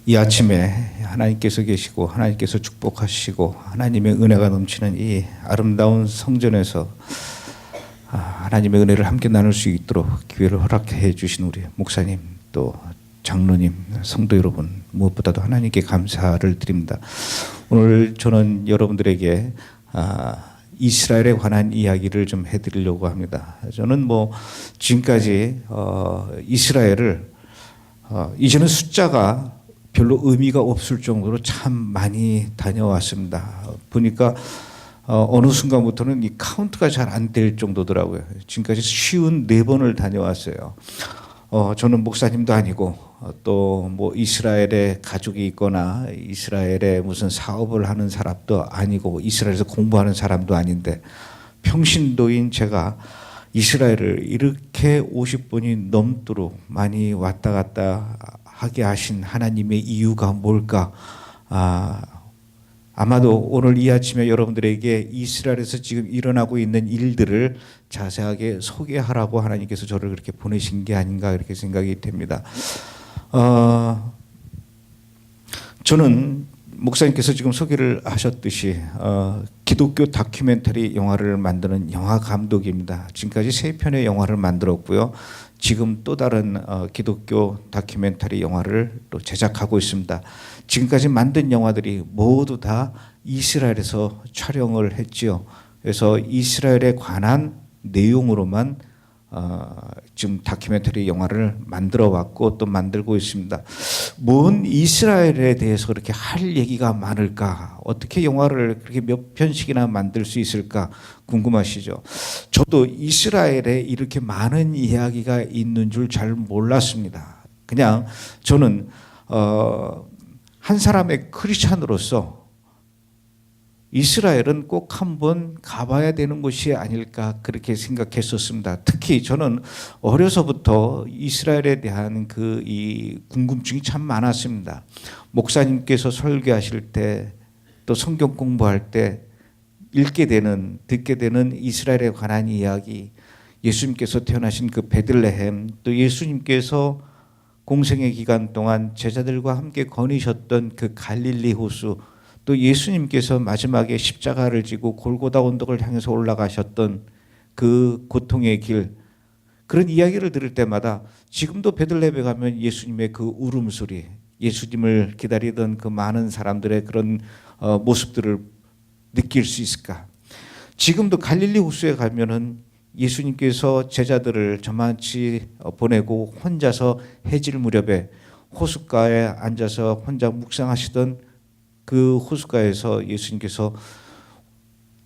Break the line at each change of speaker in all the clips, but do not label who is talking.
이 아침에 하나님께서 계시고 하나님께서 축복하시고 하나님의 은혜가 넘치는 이 아름다운 성전에서 하나님의 은혜를 함께 나눌 수 있도록 기회를 허락해 주신 우리 목사님 또 장로님, 성도 여러분, 무엇보다도 하나님께 감사를 드립니다. 오늘 저는 여러분들에게 이스라엘에 관한 이야기를 좀 해드리려고 합니다. 저는 지금까지 이스라엘을 이제는 숫자가 별로 의미가 없을 정도로 참 많이 다녀왔습니다. 보니까 어느 순간부터는 이 카운트가 잘 안 될 정도더라고요. 지금까지 54번을 다녀왔어요. 저는 목사님도 아니고 또 이스라엘에 가족이 있거나 이스라엘에 무슨 사업을 하는 사람도 아니고 이스라엘에서 공부하는 사람도 아닌데 평신도인 제가 이스라엘을 이렇게 50번이 넘도록 많이 왔다 갔다 하게 하신 하나님의 이유가 뭘까? 아마도 오늘 이 아침에 여러분들에게 이스라엘에서 지금 일어나고 있는 일들을 자세하게 소개하라고 하나님께서 저를 그렇게 보내신 게 아닌가 이렇게 생각이 됩니다. 저는 목사님께서 지금 소개를 하셨듯이 기독교 다큐멘터리 영화를 만드는 영화 감독입니다. 지금까지 3편의 영화를 만들었고요. 지금 또 다른 기독교 다큐멘터리 영화를 또 제작하고 있습니다. 지금까지 만든 영화들이 모두 다 이스라엘에서 촬영을 했지요. 그래서 이스라엘에 관한 내용으로만 지금 다큐멘터리 영화를 만들어 왔고 또 만들고 있습니다. 뭔 이스라엘에 대해서 그렇게 할 얘기가 많을까? 어떻게 영화를 그렇게 몇 편씩이나 만들 수 있을까? 궁금하시죠? 저도 이스라엘에 이렇게 많은 이야기가 있는 줄 잘 몰랐습니다. 그냥 저는 한 사람의 크리스찬으로서 이스라엘은 꼭 한번 가봐야 되는 곳이 아닐까 그렇게 생각했었습니다. 특히 저는 어려서부터 이스라엘에 대한 이 궁금증이 참 많았습니다. 목사님께서 설교하실 때 또 성경 공부할 때 읽게 되는 듣게 되는 이스라엘에 관한 이야기, 예수님께서 태어나신 그 베들레헴, 또 예수님께서 공생의 기간 동안 제자들과 함께 거니셨던 그 갈릴리 호수, 또 예수님께서 마지막에 십자가를 지고 골고다 언덕을 향해서 올라가셨던 그 고통의 길, 그런 이야기를 들을 때마다 지금도 베들레헴에 가면 예수님의 그 울음소리, 예수님을 기다리던 그 많은 사람들의 그런 모습들을 느낄 수 있을까? 지금도 갈릴리 호수에 가면은 예수님께서 제자들을 저만치 보내고 혼자서 해질 무렵에 호숫가에 앉아서 혼자 묵상하시던 그 호숫가에서 예수님께서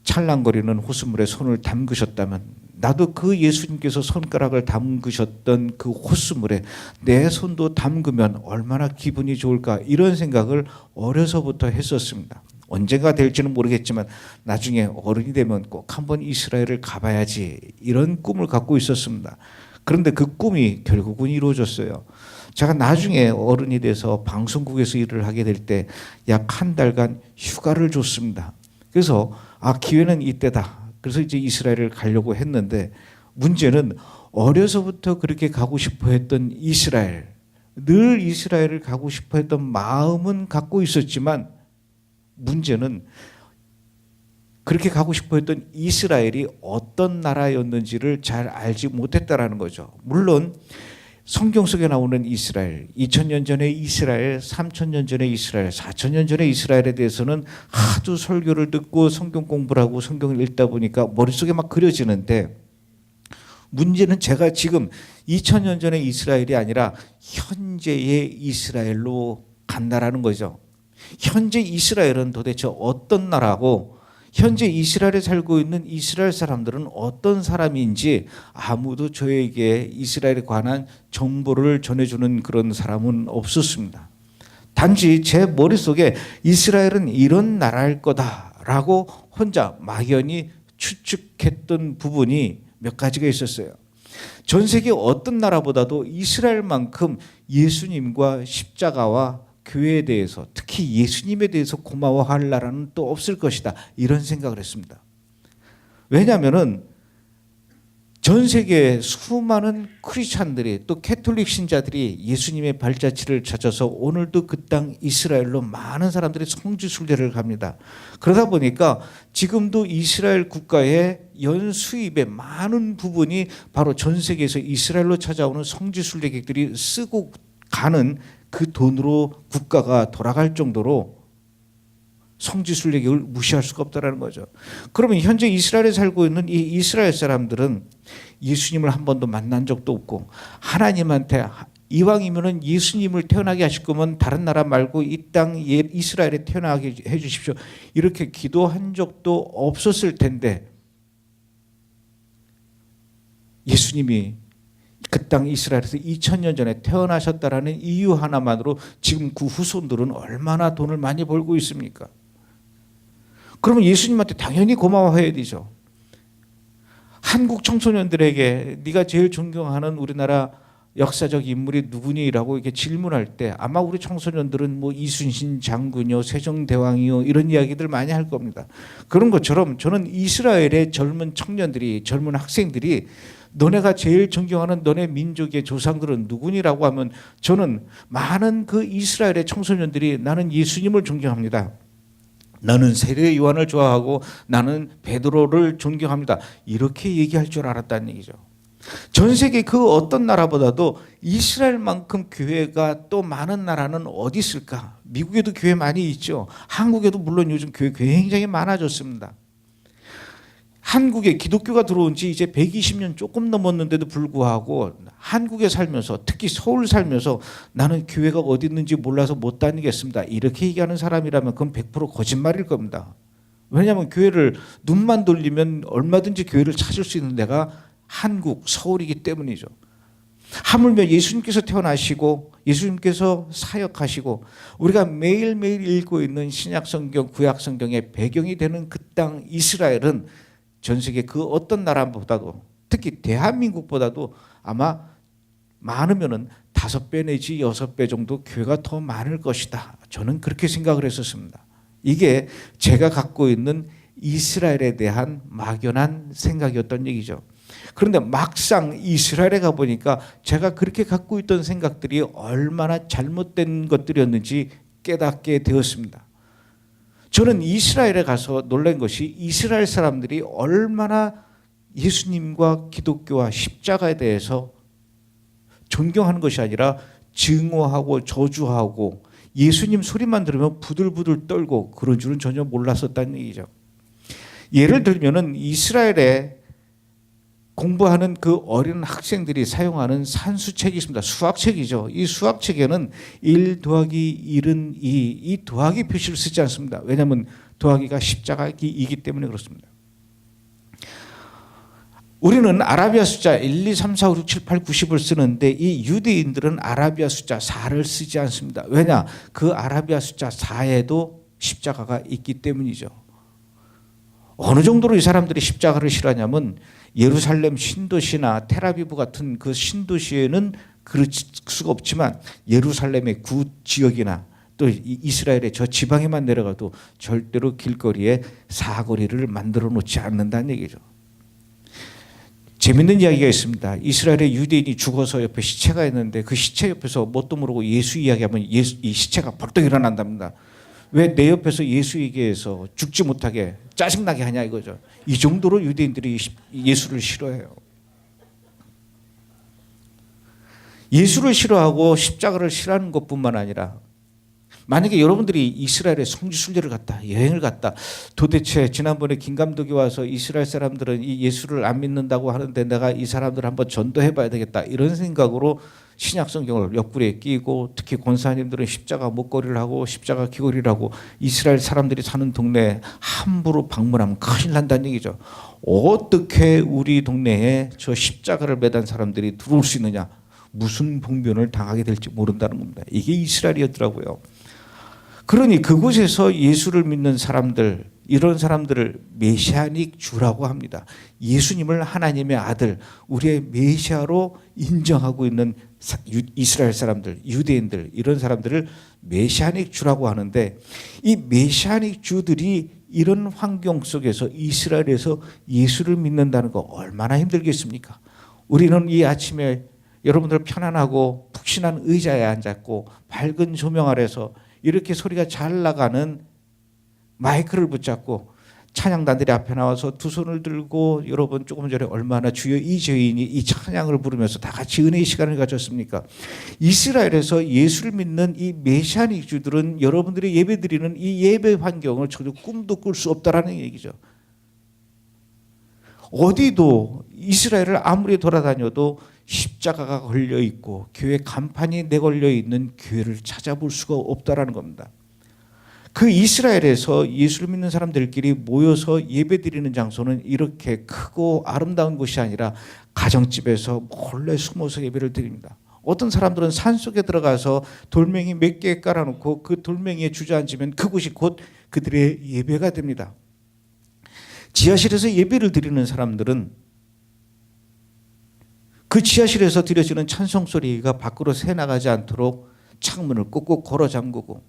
찰랑거리는 호수물에 손을 담그셨다면 나도 그 예수님께서 손가락을 담그셨던 그 호수물에 내 손도 담그면 얼마나 기분이 좋을까, 이런 생각을 어려서부터 했었습니다. 언젠가 될지는 모르겠지만 나중에 어른이 되면 꼭 한번 이스라엘을 가봐야지, 이런 꿈을 갖고 있었습니다. 그런데 그 꿈이 결국은 이루어졌어요. 제가 나중에 어른이 돼서 방송국에서 일을 하게 될 때 약 한 달간 휴가를 줬습니다. 그래서 기회는 이때다. 그래서 이제 이스라엘을 가려고 했는데 문제는 어려서부터 그렇게 가고 싶어 했던 이스라엘, 늘 이스라엘을 가고 싶어 했던 마음은 갖고 있었지만 문제는 그렇게 가고 싶어 했던 이스라엘이 어떤 나라였는지를 잘 알지 못했다라는 거죠. 물론 성경 속에 나오는 이스라엘, 2000년 전의 이스라엘, 3000년 전의 이스라엘, 4000년 전의 이스라엘에 대해서는 하도 설교를 듣고 성경 공부를 하고 성경을 읽다 보니까 머릿속에 막 그려지는데, 문제는 제가 지금 2000년 전의 이스라엘이 아니라 현재의 이스라엘로 간다라는 거죠. 현재 이스라엘은 도대체 어떤 나라고 현재 이스라엘에 살고 있는 이스라엘 사람들은 어떤 사람인지 아무도 저에게 이스라엘에 관한 정보를 전해주는 그런 사람은 없었습니다. 단지 제 머릿속에 이스라엘은 이런 나라일 거다라고 혼자 막연히 추측했던 부분이 몇 가지가 있었어요. 전 세계 어떤 나라보다도 이스라엘만큼 예수님과 십자가와 교회에 대해서, 특히 예수님에 대해서 고마워할 나라는 또 없을 것이다, 이런 생각을 했습니다. 왜냐하면은 전 세계 수많은 크리스찬들이 또 캐톨릭 신자들이 예수님의 발자취를 찾아서 오늘도 그 땅 이스라엘로 많은 사람들이 성지순례를 갑니다. 그러다 보니까 지금도 이스라엘 국가의 연 수입의 많은 부분이 바로 전 세계에서 이스라엘로 찾아오는 성지순례객들이 쓰고 가는 그 돈으로 국가가 돌아갈 정도로 성지순례객을 무시할 수가 없다는 거죠. 그러면 현재 이스라엘에 살고 있는 이 이스라엘 사람들은 예수님을 한 번도 만난 적도 없고, 하나님한테 이왕이면은 예수님을 태어나게 하실 거면 다른 나라 말고 이 땅 이스라엘에 태어나게 해 주십시오, 이렇게 기도한 적도 없었을 텐데 예수님이 그 땅 이스라엘에서 2000년 전에 태어나셨다라는 이유 하나만으로 지금 그 후손들은 얼마나 돈을 많이 벌고 있습니까? 그러면 예수님한테 당연히 고마워해야 되죠. 한국 청소년들에게 네가 제일 존경하는 우리나라 역사적 인물이 누구니라고 이렇게 질문할 때 아마 우리 청소년들은 뭐 이순신 장군이요, 세종대왕이요, 이런 이야기들 많이 할 겁니다. 그런 것처럼 저는 이스라엘의 젊은 청년들이, 젊은 학생들이 너네가 제일 존경하는 너네 민족의 조상들은 누구니라고 하면 저는 많은 그 이스라엘의 청소년들이 나는 예수님을 존경합니다, 나는 세례 요한을 좋아하고 나는 베드로를 존경합니다, 이렇게 얘기할 줄 알았다는 얘기죠. 전 세계 그 어떤 나라보다도 이스라엘만큼 교회가 또 많은 나라는 어디 있을까? 미국에도 교회 많이 있죠. 한국에도 물론 요즘 교회 굉장히 많아졌습니다. 한국에 기독교가 들어온 지 이제 120년 조금 넘었는데도 불구하고 한국에 살면서, 특히 서울 살면서 나는 교회가 어디 있는지 몰라서 못 다니겠습니다, 이렇게 얘기하는 사람이라면 그건 100% 거짓말일 겁니다. 왜냐하면 교회를 눈만 돌리면 얼마든지 교회를 찾을 수 있는 데가 한국, 서울이기 때문이죠. 하물며 예수님께서 태어나시고 예수님께서 사역하시고 우리가 매일매일 읽고 있는 신약성경, 구약성경의 배경이 되는 그 땅 이스라엘은 전 세계 그 어떤 나라보다도, 특히 대한민국보다도 아마 많으면은 5배 내지 6배 정도 교회가 더 많을 것이다, 저는 그렇게 생각을 했었습니다. 이게 제가 갖고 있는 이스라엘에 대한 막연한 생각이었던 얘기죠. 그런데 막상 이스라엘에 가보니까 제가 그렇게 갖고 있던 생각들이 얼마나 잘못된 것들이었는지 깨닫게 되었습니다. 저는 이스라엘에 가서 놀란 것이 이스라엘 사람들이 얼마나 예수님과 기독교와 십자가에 대해서 존경하는 것이 아니라 증오하고 저주하고 예수님 소리만 들으면 부들부들 떨고 그런 줄은 전혀 몰랐었다는 얘기죠. 예를 들면은 이스라엘에 공부하는 그 어린 학생들이 사용하는 산수책이 있습니다. 수학책이죠. 이 수학책에는 1 더하기 1은 2, 이 더하기 표시를 쓰지 않습니다. 왜냐하면 더하기가 십자가이기 때문에 그렇습니다. 우리는 아라비아 숫자 1, 2, 3, 4, 5, 6, 7, 8, 90을 쓰는데 이 유대인들은 아라비아 숫자 4를 쓰지 않습니다. 왜냐? 그 아라비아 숫자 4에도 십자가가 있기 때문이죠. 어느 정도로 이 사람들이 십자가를 싫어하냐면 예루살렘 신도시나 텔아비브 같은 그 신도시에는 그럴 수가 없지만 예루살렘의 구 지역이나 또 이스라엘의 저 지방에만 내려가도 절대로 길거리에 사거리를 만들어 놓지 않는다는 얘기죠. 재밌는 이야기가 있습니다. 이스라엘의 유대인이 죽어서 옆에 시체가 있는데 그 시체 옆에서 뭣도 모르고 예수 이야기하면 이 시체가 벌떡 일어난답니다. 왜 내 옆에서 예수 얘기해서 죽지 못하게 짜증나게 하냐 이거죠. 이 정도로 유대인들이 예수를 싫어해요. 예수를 싫어하고 십자가를 싫어하는 것뿐만 아니라 만약에 여러분들이 이스라엘에 성지순례를 갔다, 여행을 갔다, 도대체 지난번에 김 감독이 와서 이스라엘 사람들은 이 예수를 안 믿는다고 하는데 내가 이 사람들 한번 전도해 봐야 되겠다, 이런 생각으로 신약 성경을 옆구리에 끼고 특히 권사님들은 십자가 목걸이를 하고 십자가 귀걸이를 하고 이스라엘 사람들이 사는 동네에 함부로 방문하면 큰일 난다는 얘기죠. 어떻게 우리 동네에 저 십자가를 매단 사람들이 들어올 수 있느냐, 무슨 봉변을 당하게 될지 모른다는 겁니다. 이게 이스라엘이었더라고요. 그러니 그곳에서 예수를 믿는 사람들, 이런 사람들을 메시아닉 주라고 합니다. 예수님을 하나님의 아들, 우리의 메시아로 인정하고 있는 이스라엘 사람들, 유대인들, 이런 사람들을 메시아닉 주라고 하는데 이 메시아닉 주들이 이런 환경 속에서 이스라엘에서 예수를 믿는다는 거 얼마나 힘들겠습니까? 우리는 이 아침에 여러분들 편안하고 푹신한 의자에 앉았고 밝은 조명 아래서 이렇게 소리가 잘 나가는 마이크를 붙잡고 찬양단들이 앞에 나와서 두 손을 들고 여러분 조금 전에 얼마나 주여 이 죄인이 이 찬양을 부르면서 다 같이 은혜의 시간을 가졌습니까? 이스라엘에서 예수를 믿는 이 메시아닉주들은 여러분들이 예배드리는 이 예배 환경을 전혀 꿈도 꿀 수 없다라는 얘기죠. 어디도 이스라엘을 아무리 돌아다녀도 십자가가 걸려 있고 교회 간판이 내걸려 있는 교회를 찾아볼 수가 없다라는 겁니다. 그 이스라엘에서 예수를 믿는 사람들끼리 모여서 예배드리는 장소는 이렇게 크고 아름다운 곳이 아니라 가정집에서 몰래 숨어서 예배를 드립니다. 어떤 사람들은 산속에 들어가서 돌멩이 몇 개 깔아놓고 그 돌멩이에 주저앉으면 그곳이 곧 그들의 예배가 됩니다. 지하실에서 예배를 드리는 사람들은 그 지하실에서 드려지는 찬송 소리가 밖으로 새나가지 않도록 창문을 꼭꼭 걸어 잠그고,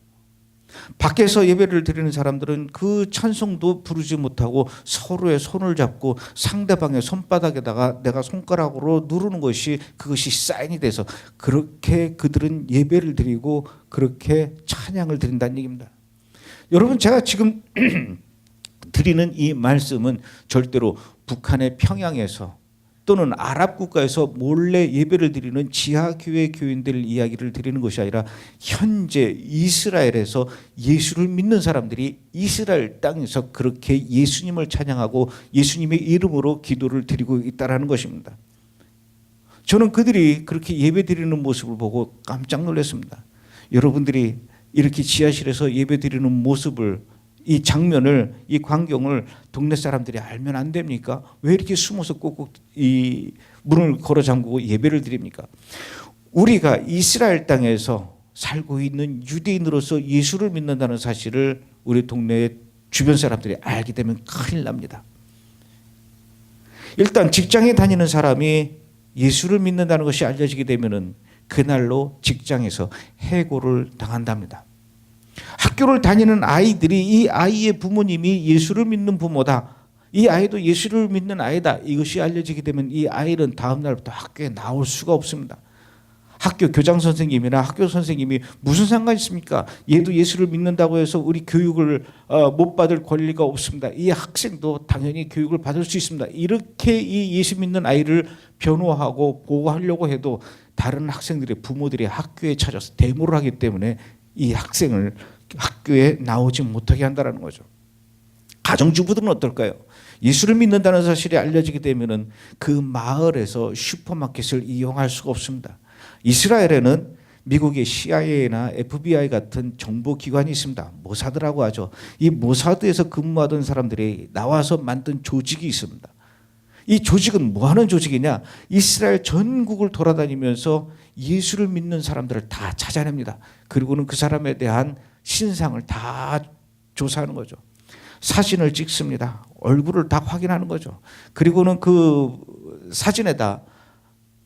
밖에서 예배를 드리는 사람들은 그 찬송도 부르지 못하고 서로의 손을 잡고 상대방의 손바닥에다가 내가 손가락으로 누르는 것이 그것이 사인이 돼서 그렇게 그들은 예배를 드리고 그렇게 찬양을 드린다는 얘기입니다. 여러분, 제가 지금 드리는 이 말씀은 절대로 북한의 평양에서 또는 아랍 국가에서 몰래 예배를 드리는 지하교회 교인들 이야기를 드리는 것이 아니라 현재 이스라엘에서 예수를 믿는 사람들이 이스라엘 땅에서 그렇게 예수님을 찬양하고 예수님의 이름으로 기도를 드리고 있다는 것입니다. 저는 그들이 그렇게 예배 드리는 모습을 보고 깜짝 놀랐습니다. 여러분들이 이렇게 지하실에서 예배 드리는 모습을, 이 장면을, 이 광경을 동네 사람들이 알면 안 됩니까? 왜 이렇게 숨어서 꼭꼭 이 문을 걸어 잠그고 예배를 드립니까? 우리가 이스라엘 땅에서 살고 있는 유대인으로서 예수를 믿는다는 사실을 우리 동네 주변 사람들이 알게 되면 큰일 납니다. 일단 직장에 다니는 사람이 예수를 믿는다는 것이 알려지게 되면은 그날로 직장에서 해고를 당한답니다. 학교를 다니는 아이들이 이 아이의 부모님이 예수를 믿는 부모다, 이 아이도 예수를 믿는 아이다, 이것이 알려지게 되면 이 아이는 다음 날부터 학교에 나올 수가 없습니다. 학교 교장 선생님이나 학교 선생님이 무슨 상관이 있습니까? 얘도 예수를 믿는다고 해서 우리 교육을 못 받을 권리가 없습니다. 이 학생도 당연히 교육을 받을 수 있습니다. 이렇게 이 예수 믿는 아이를 변호하고 보호하려고 해도 다른 학생들의 부모들이 학교에 찾아서 데모를 하기 때문에 이 학생을 학교에 나오지 못하게 한다는 거죠. 가정주부들은 어떨까요? 예수를 믿는다는 사실이 알려지게 되면은 그 마을에서 슈퍼마켓을 이용할 수가 없습니다. 이스라엘에는 미국의 CIA나 FBI 같은 정보기관이 있습니다. 모사드라고 하죠. 이 모사드에서 근무하던 사람들이 나와서 만든 조직이 있습니다. 이 조직은 뭐 하는 조직이냐? 이스라엘 전국을 돌아다니면서 예수를 믿는 사람들을 다 찾아냅니다. 그리고는 그 사람에 대한 신상을 다 조사하는 거죠. 사진을 찍습니다. 얼굴을 다 확인하는 거죠. 그리고는 그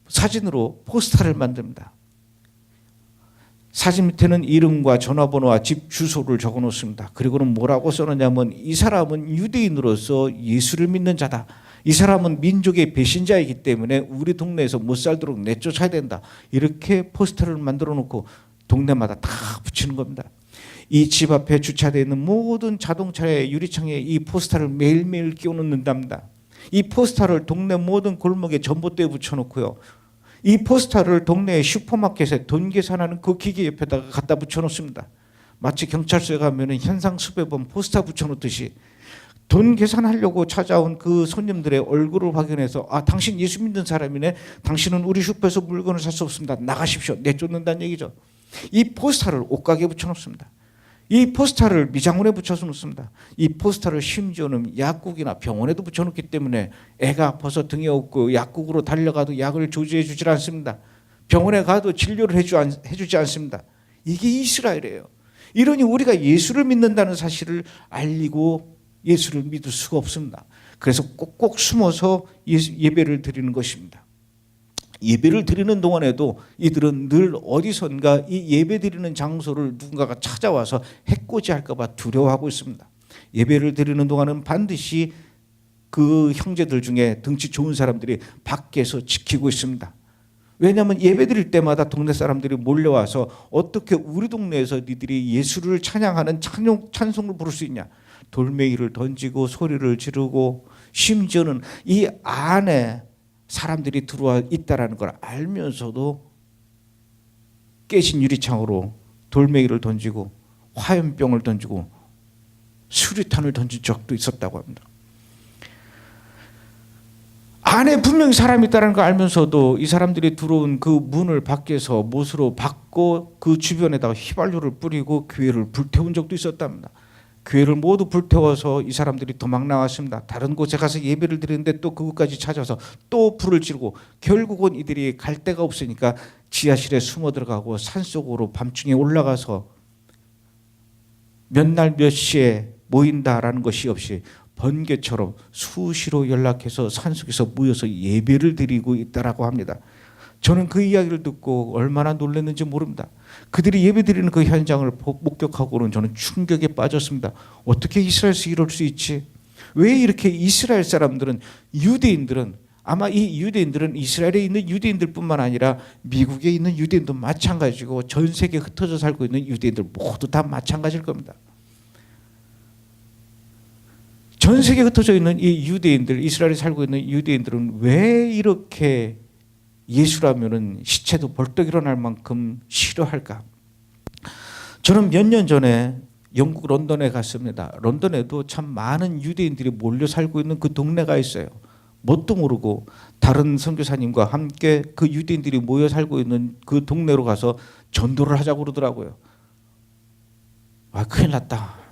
사진으로 포스터를 만듭니다. 사진 밑에는 이름과 전화번호와 집 주소를 적어 놓습니다. 그리고는 뭐라고 써놓냐면 이 사람은 유대인으로서 예수를 믿는 자다. 이 사람은 민족의 배신자이기 때문에 우리 동네에서 못 살도록 내쫓아야 된다. 이렇게 포스터를 만들어 놓고 동네마다 다 붙이는 겁니다. 이 집 앞에 주차되어 있는 모든 자동차의 유리창에 이 포스터를 매일매일 끼워 놓는답니다. 이 포스터를 동네 모든 골목에 전봇대에 붙여놓고요. 이 포스터를 동네의 슈퍼마켓에 돈 계산하는 그 기계 옆에다가 갖다 붙여놓습니다. 마치 경찰서에 가면 현상 수배범 포스터 붙여놓듯이 돈 계산하려고 찾아온 그 손님들의 얼굴을 확인해서 아, 당신 예수 믿는 사람이네. 당신은 우리 슈퍼에서 물건을 살 수 없습니다. 나가십시오. 내쫓는다는 얘기죠. 이 포스터를 옷가게에 붙여놓습니다. 이 포스터를 미장원에 붙여서 놓습니다. 이 포스터를 심지어는 약국이나 병원에도 붙여놓기 때문에 애가 아파서 등에 업고 약국으로 달려가도 약을 조지해 주질 않습니다. 병원에 가도 진료를 해주지 않습니다. 이게 이스라엘이에요. 이러니 우리가 예수를 믿는다는 사실을 알리고 예수를 믿을 수가 없습니다. 그래서 꼭꼭 숨어서 예배를 드리는 것입니다. 예배를 드리는 동안에도 이들은 늘 어디선가 이 예배 드리는 장소를 누군가가 찾아와서 해코지할까 봐 두려워하고 있습니다. 예배를 드리는 동안은 반드시 그 형제들 중에 덩치 좋은 사람들이 밖에서 지키고 있습니다. 왜냐하면 예배 드릴 때마다 동네 사람들이 몰려와서 어떻게 우리 동네에서 니들이 예수를 찬양하는 찬송을 부를 수 있냐. 돌멩이를 던지고 소리를 지르고 심지어는 이 안에 사람들이 들어와 있다는 걸 알면서도 깨진 유리창으로 돌멩이를 던지고 화염병을 던지고 수류탄을 던진 적도 있었다고 합니다. 안에 분명히 사람이 있다는 걸 알면서도 이 사람들이 들어온 그 문을 밖에서 못으로 박고 그 주변에다가 휘발유를 뿌리고 교회를 불태운 적도 있었답니다. 교회를 모두 불태워서 이 사람들이 도망 나왔습니다. 다른 곳에 가서 예배를 드리는데 또 그곳까지 찾아서 또 불을 지르고 결국은 이들이 갈 데가 없으니까 지하실에 숨어 들어가고 산속으로 밤중에 올라가서 몇 날 몇 시에 모인다라는 것이 없이 번개처럼 수시로 연락해서 산속에서 모여서 예배를 드리고 있다라고 합니다. 저는 그 이야기를 듣고 얼마나 놀랐는지 모릅니다. 그들이 예배 드리는 그 현장을 목격하고는 저는 충격에 빠졌습니다. 어떻게 이스라엘에서 이럴 수 있지? 왜 이렇게 이스라엘 사람들은 유대인들은 아마 이 유대인들은 이스라엘에 있는 유대인들뿐만 아니라 미국에 있는 유대인도 마찬가지고 전 세계에 흩어져 살고 있는 유대인들 모두 다 마찬가지일 겁니다. 전 세계에 흩어져 있는 이 유대인들, 이스라엘에 살고 있는 유대인들은 왜 이렇게 예수라면은 시체도 벌떡 일어날 만큼 싫어할까? 저는 몇 년 전에 영국 런던에 갔습니다. 런던에도 참 많은 유대인들이 몰려 살고 있는 그 동네가 있어요. 뭣도 모르고 다른 선교사님과 함께 그 유대인들이 모여 살고 있는 그 동네로 가서 전도를 하자고 그러더라고요. 아, 큰일 났다.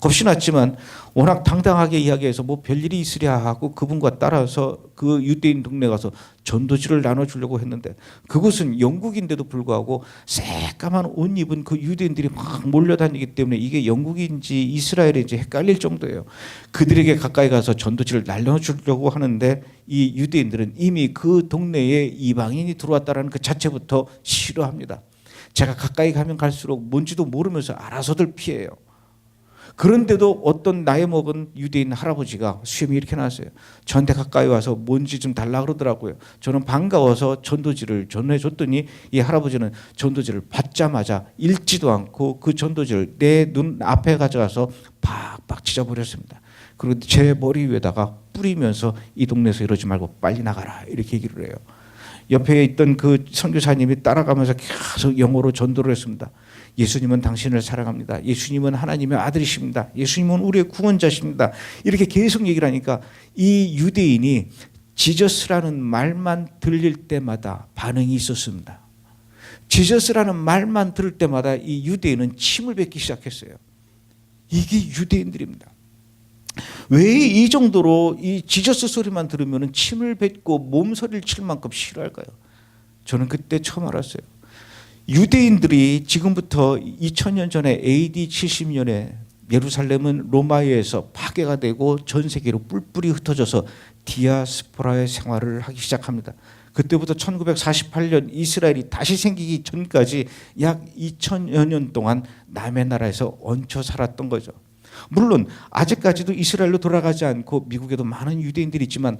겁이 났지만 워낙 당당하게 이야기해서 뭐 별일이 있으랴 하고 그분과 따라서 그 유대인 동네 가서 전도지를 나눠주려고 했는데 그곳은 영국인데도 불구하고 새까만 옷 입은 그 유대인들이 막 몰려다니기 때문에 이게 영국인지 이스라엘인지 헷갈릴 정도예요. 그들에게 가까이 가서 전도지를 나눠주려고 하는데 이 유대인들은 이미 그 동네에 이방인이 들어왔다는 그 자체부터 싫어합니다. 제가 가까이 가면 갈수록 뭔지도 모르면서 알아서들 피해요. 그런데도 어떤 나이 먹은 유대인 할아버지가 수염이 이렇게 났어요. 저한테 가까이 와서 뭔지 좀 달라 그러더라고요. 저는 반가워서 전도지를 전해줬더니 이 할아버지는 전도지를 받자마자 읽지도 않고 그 전도지를 내 눈 앞에 가져가서 팍팍 찢어버렸습니다. 그리고 제 머리 위에다가 뿌리면서 이 동네에서 이러지 말고 빨리 나가라 이렇게 얘기를 해요. 옆에 있던 그 선교사님이 따라가면서 계속 영어로 전도를 했습니다. 예수님은 당신을 사랑합니다. 예수님은 하나님의 아들이십니다. 예수님은 우리의 구원자십니다. 이렇게 계속 얘기를 하니까 이 유대인이 지저스라는 말만 들릴 때마다 반응이 있었습니다. 지저스라는 말만 들을 때마다 이 유대인은 침을 뱉기 시작했어요. 이게 유대인들입니다. 왜 이 정도로 이 지저스 소리만 들으면 침을 뱉고 몸서리를 칠 만큼 싫어할까요? 저는 그때 처음 알았어요. 유대인들이 지금부터 2000년 전에 AD 70년에 예루살렘은 로마에서 파괴가 되고 전 세계로 뿔뿔이 흩어져서 디아스포라의 생활을 하기 시작합니다. 그때부터 1948년 이스라엘이 다시 생기기 전까지 약 2000여 년 동안 남의 나라에서 얹혀 살았던 거죠. 물론 아직까지도 이스라엘로 돌아가지 않고 미국에도 많은 유대인들이 있지만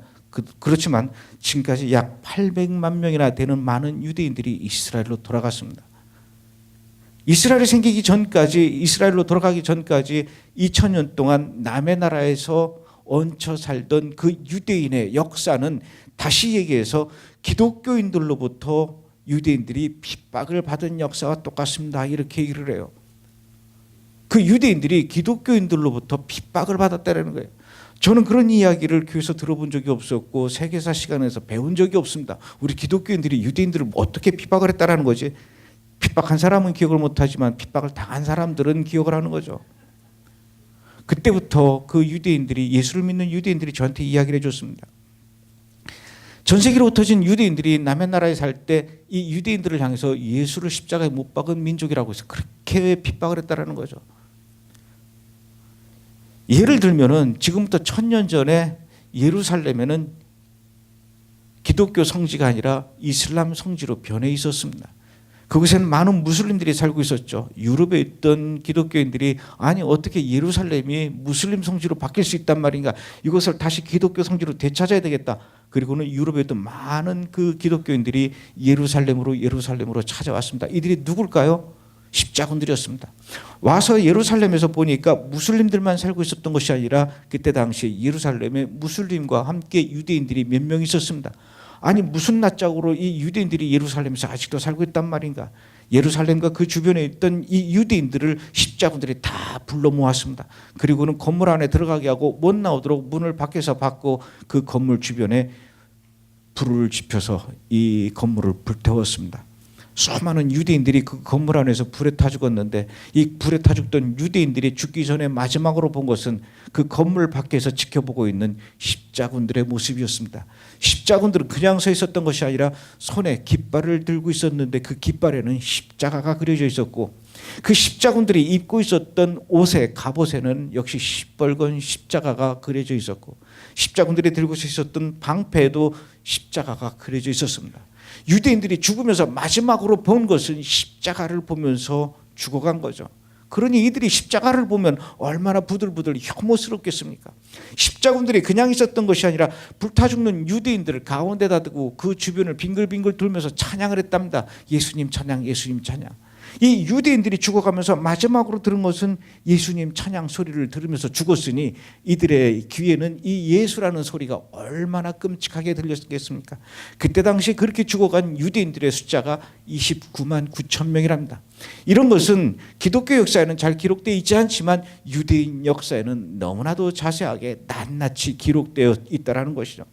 그렇지만 지금까지 약 800만 명이나 되는 많은 유대인들이 이스라엘로 돌아갔습니다. 이스라엘이 생기기 전까지 이스라엘로 돌아가기 전까지 2000년 동안 남의 나라에서 얹혀 살던 그 유대인의 역사는 다시 얘기해서 기독교인들로부터 유대인들이 핍박을 받은 역사와 똑같습니다. 이렇게 얘기를 해요. 그 유대인들이 기독교인들로부터 핍박을 받았다는 거예요. 저는 그런 이야기를 교회에서 들어본 적이 없었고 세계사 시간에서 배운 적이 없습니다. 우리 기독교인들이 유대인들을 어떻게 핍박을 했다는 거지? 핍박한 사람은 기억을 못하지만 핍박을 당한 사람들은 기억을 하는 거죠. 그때부터 그 유대인들이 예수를 믿는 유대인들이 저한테 이야기를 해줬습니다. 전 세계로 흩어진 유대인들이 남의 나라에 살 때 이 유대인들을 향해서 예수를 십자가에 못 박은 민족이라고 해서 그렇게 핍박을 했다는 거죠. 예를 들면은 지금부터 1000년 전에 예루살렘에는 기독교 성지가 아니라 이슬람 성지로 변해 있었습니다. 그곳에는 많은 무슬림들이 살고 있었죠. 유럽에 있던 기독교인들이 아니 어떻게 예루살렘이 무슬림 성지로 바뀔 수 있단 말인가, 이것을 다시 기독교 성지로 되찾아야 되겠다. 그리고는 유럽에 있던 많은 그 기독교인들이 예루살렘으로 찾아왔습니다. 이들이 누굴까요? 십자군들이었습니다. 와서 예루살렘에서 보니까 무슬림들만 살고 있었던 것이 아니라 그때 당시에 예루살렘에 무슬림과 함께 유대인들이 몇 명 있었습니다. 아니 무슨 낯짝으로 이 유대인들이 예루살렘에서 아직도 살고 있단 말인가. 예루살렘과 그 주변에 있던 이 유대인들을 십자군들이 다 불러 모았습니다. 그리고는 건물 안에 들어가게 하고 못 나오도록 문을 밖에서 받고 그 건물 주변에 불을 지펴서 이 건물을 불태웠습니다. 수많은 유대인들이 그 건물 안에서 불에 타 죽었는데, 이 불에 타 죽던 유대인들이 죽기 전에 마지막으로 본 것은 그 건물 밖에서 지켜보고 있는 십자군들의 모습이었습니다. 십자군들은 그냥 서 있었던 것이 아니라 손에 깃발을 들고 있었는데 그 깃발에는 십자가가 그려져 있었고, 그 십자군들이 입고 있었던 옷의 갑옷에는 역시 시뻘건 십자가가 그려져 있었고, 십자군들이 들고 있었던 방패에도 십자가가 그려져 있었습니다. 유대인들이 죽으면서 마지막으로 본 것은 십자가를 보면서 죽어간 거죠. 그러니 이들이 십자가를 보면 얼마나 부들부들 혐오스럽겠습니까? 십자군들이 그냥 있었던 것이 아니라 불타 죽는 유대인들을 가운데다 두고 그 주변을 빙글빙글 돌면서 찬양을 했답니다. 예수님 찬양, 예수님 찬양. 이 유대인들이 죽어가면서 마지막으로 들은 것은 예수님 찬양 소리를 들으면서 죽었으니 이들의 귀에는 이 예수라는 소리가 얼마나 끔찍하게 들렸겠습니까? 그때 당시 그렇게 죽어간 유대인들의 숫자가 29만 9천 명이랍니다. 이런 것은 기독교 역사에는 잘 기록되어 있지 않지만 유대인 역사에는 너무나도 자세하게 낱낱이 기록되어 있다는 것이죠.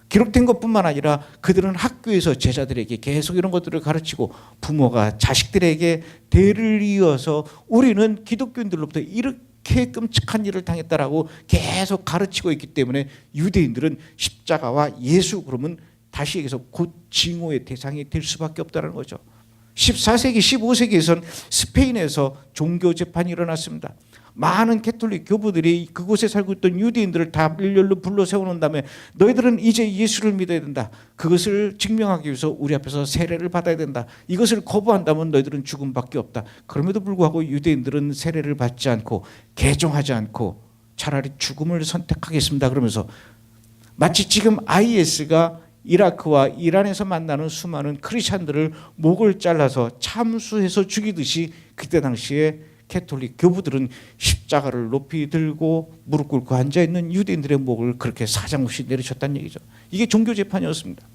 기록된 것뿐만 아니라 그들은 학교에서 제자들에게 계속 이런 것들을 가르치고, 부모가 자식들에게 대를 이어서 우리는 기독교인들로부터 이렇게 끔찍한 일을 당했다라고 계속 가르치고 있기 때문에 유대인들은 십자가와 예수 그러면 다시 얘기해서 곧 징후의 대상이 될 수밖에 없다는 거죠. 14세기 15세기에선 스페인에서 종교 재판이 일어났습니다. 많은 캐톨릭 교부들이 그곳에 살고 있던 유대인들을 다 일렬로 불러 세워놓은 다음에 너희들은 이제 예수를 믿어야 된다. 그것을 증명하기 위해서 우리 앞에서 세례를 받아야 된다. 이것을 거부한다면 너희들은 죽음밖에 없다. 그럼에도 불구하고 유대인들은 세례를 받지 않고 개종하지 않고 차라리 죽음을 선택하겠습니다. 그러면서 마치 지금 IS가 이라크와 이란에서 만나는 수많은 크리스찬들을 목을 잘라서 참수해서 죽이듯이 그때 당시에 캐톨릭 교부들은 십자가를 높이 들고 무릎 꿇고 앉아있는 유대인들의 목을 그렇게 사정없이 내리쳤다는 얘기죠. 이게 종교재판이었습니다.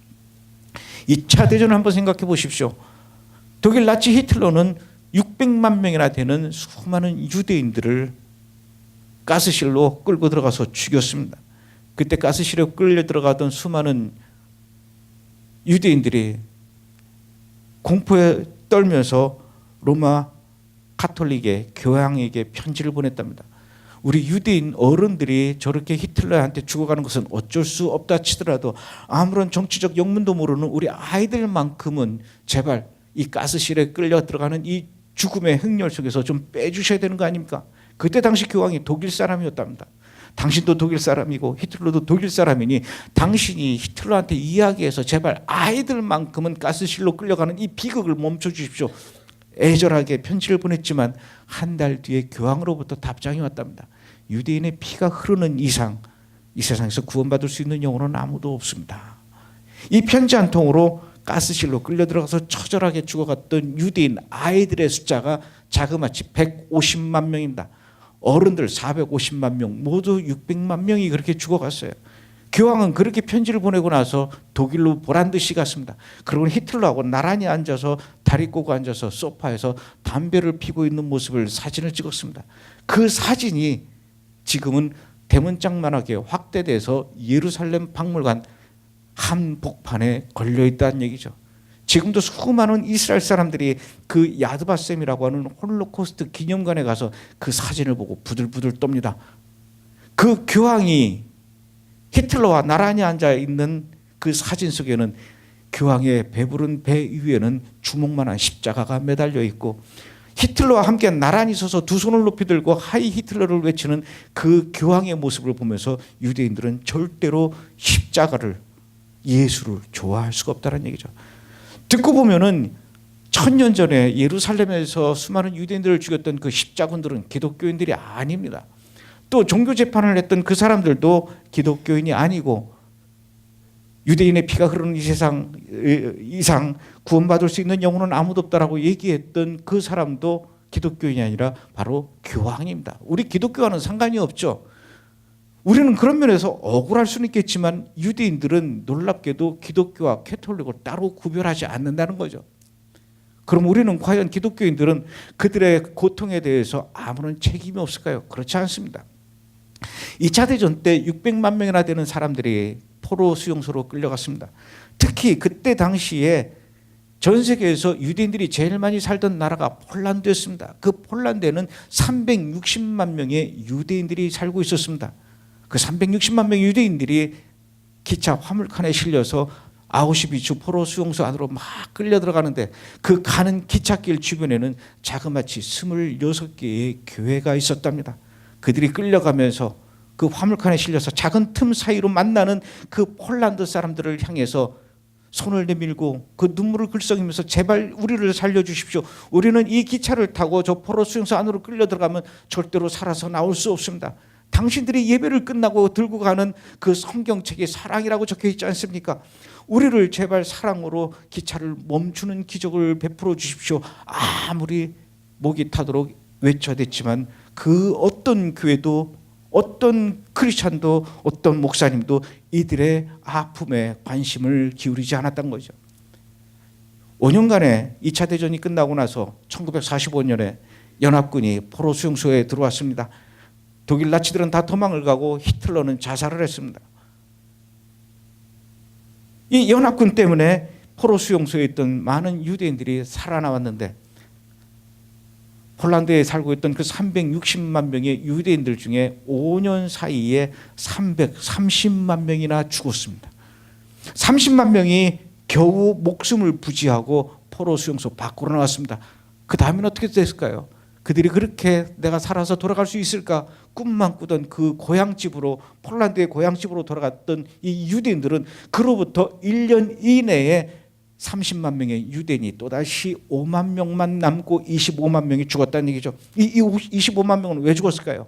2차 대전을 한번 생각해 보십시오. 독일 나치 히틀러는 600만 명이나 되는 수많은 유대인들을 가스실로 끌고 들어가서 죽였습니다. 그때 가스실에 끌려 들어가던 수많은 유대인들이 공포에 떨면서 로마 카톨릭의 교황에게 편지를 보냈답니다. 우리 유대인 어른들이 저렇게 히틀러한테 죽어가는 것은 어쩔 수 없다 치더라도 아무런 정치적 영문도 모르는 우리 아이들만큼은 제발 이 가스실에 끌려 들어가는 이 죽음의 행렬 속에서 좀 빼주셔야 되는 거 아닙니까? 그때 당시 교황이 독일 사람이었답니다. 당신도 독일 사람이고 히틀러도 독일 사람이니 당신이 히틀러한테 이야기해서 제발 아이들만큼은 가스실로 끌려가는 이 비극을 멈춰주십시오. 애절하게 편지를 보냈지만 한 달 뒤에 교황으로부터 답장이 왔답니다. 유대인의 피가 흐르는 이상 이 세상에서 구원받을 수 있는 영혼은 아무도 없습니다. 이 편지 한 통으로 가스실로 끌려 들어가서 처절하게 죽어갔던 유대인 아이들의 숫자가 자그마치 150만 명입니다. 어른들 450만 명, 모두 600만 명이 그렇게 죽어갔어요. 교황은 그렇게 편지를 보내고 나서 독일로 보란듯이 갔습니다. 그리고 히틀러하고 나란히 앉아서 다리 꼬고 앉아서 소파에서 담배를 피고 있는 모습을 사진을 찍었습니다. 그 사진이 지금은 대문짝만하게 확대돼서 예루살렘 박물관 한복판에 걸려있다는 얘기죠. 지금도 수많은 이스라엘 사람들이 그 야드바셈이라고 하는 홀로코스트 기념관에 가서 그 사진을 보고 부들부들 떱니다. 그 교황이 히틀러와 나란히 앉아있는 그 사진 속에는 교황의 배부른 배 위에는 주먹만한 십자가가 매달려 있고, 히틀러와 함께 나란히 서서 두 손을 높이 들고 하이 히틀러를 외치는 그 교황의 모습을 보면서 유대인들은 절대로 십자가를, 예수를 좋아할 수가 없다는 얘기죠. 듣고 보면은 천년 전에 예루살렘에서 수많은 유대인들을 죽였던 그 십자군들은 기독교인들이 아닙니다. 또 종교 재판을 했던 그 사람들도 기독교인이 아니고 유대인의 피가 흐르는 이 세상 이상 구원받을 수 있는 영혼은 아무도 없다라고 얘기했던 그 사람도 기독교인이 아니라 바로 교황입니다. 우리 기독교와는 상관이 없죠. 우리는 그런 면에서 억울할 수는 있겠지만 유대인들은 놀랍게도 기독교와 캐톨릭을 따로 구별하지 않는다는 거죠. 그럼 우리는 과연 기독교인들은 그들의 고통에 대해서 아무런 책임이 없을까요? 그렇지 않습니다. 2차 대전 때 600만 명이나 되는 사람들이 포로 수용소로 끌려갔습니다. 특히 그때 당시에 전 세계에서 유대인들이 제일 많이 살던 나라가 폴란드였습니다. 그 폴란드에는 360만 명의 유대인들이 살고 있었습니다. 그 360만 명의 유대인들이 기차 화물칸에 실려서 아우슈비츠 포로 수용소 안으로 막 끌려 들어가는데 그 가는 기찻길 주변에는 자그마치 26개의 교회가 있었답니다. 그들이 끌려가면서 그 화물칸에 실려서 작은 틈 사이로 만나는 그 폴란드 사람들을 향해서 손을 내밀고 그 눈물을 글썽이면서 제발 우리를 살려주십시오. 우리는 이 기차를 타고 저 포로 수용소 안으로 끌려 들어가면 절대로 살아서 나올 수 없습니다. 당신들이 예배를 끝나고 들고 가는 그 성경책에 사랑이라고 적혀 있지 않습니까? 우리를 제발 사랑으로 기차를 멈추는 기적을 베풀어 주십시오. 아무리 목이 타도록 외쳐댔지만 그 어떤 교회도 어떤 크리스찬도 어떤 목사님도 이들의 아픔에 관심을 기울이지 않았던 거죠. 5년간의 2차 대전이 끝나고 나서 1945년에 연합군이 포로 수용소에 들어왔습니다. 독일 나치들은 다 도망을 가고 히틀러는 자살을 했습니다. 이 연합군 때문에 포로 수용소에 있던 많은 유대인들이 살아남았는데 폴란드에 살고 있던 그 360만 명의 유대인들 중에 5년 사이에 330만 명이나 죽었습니다. 30만 명이 겨우 목숨을 부지하고 포로 수용소 밖으로 나왔습니다. 그 다음엔 어떻게 됐을까요? 그들이 그렇게 내가 살아서 돌아갈 수 있을까 꿈만 꾸던 그 고향집으로 폴란드의 고향집으로 돌아갔던 이 유대인들은 그로부터 1년 이내에 30만 명의 유대인이 또다시 5만 명만 남고 25만 명이 죽었다는 얘기죠. 이 25만 명은 왜 죽었을까요?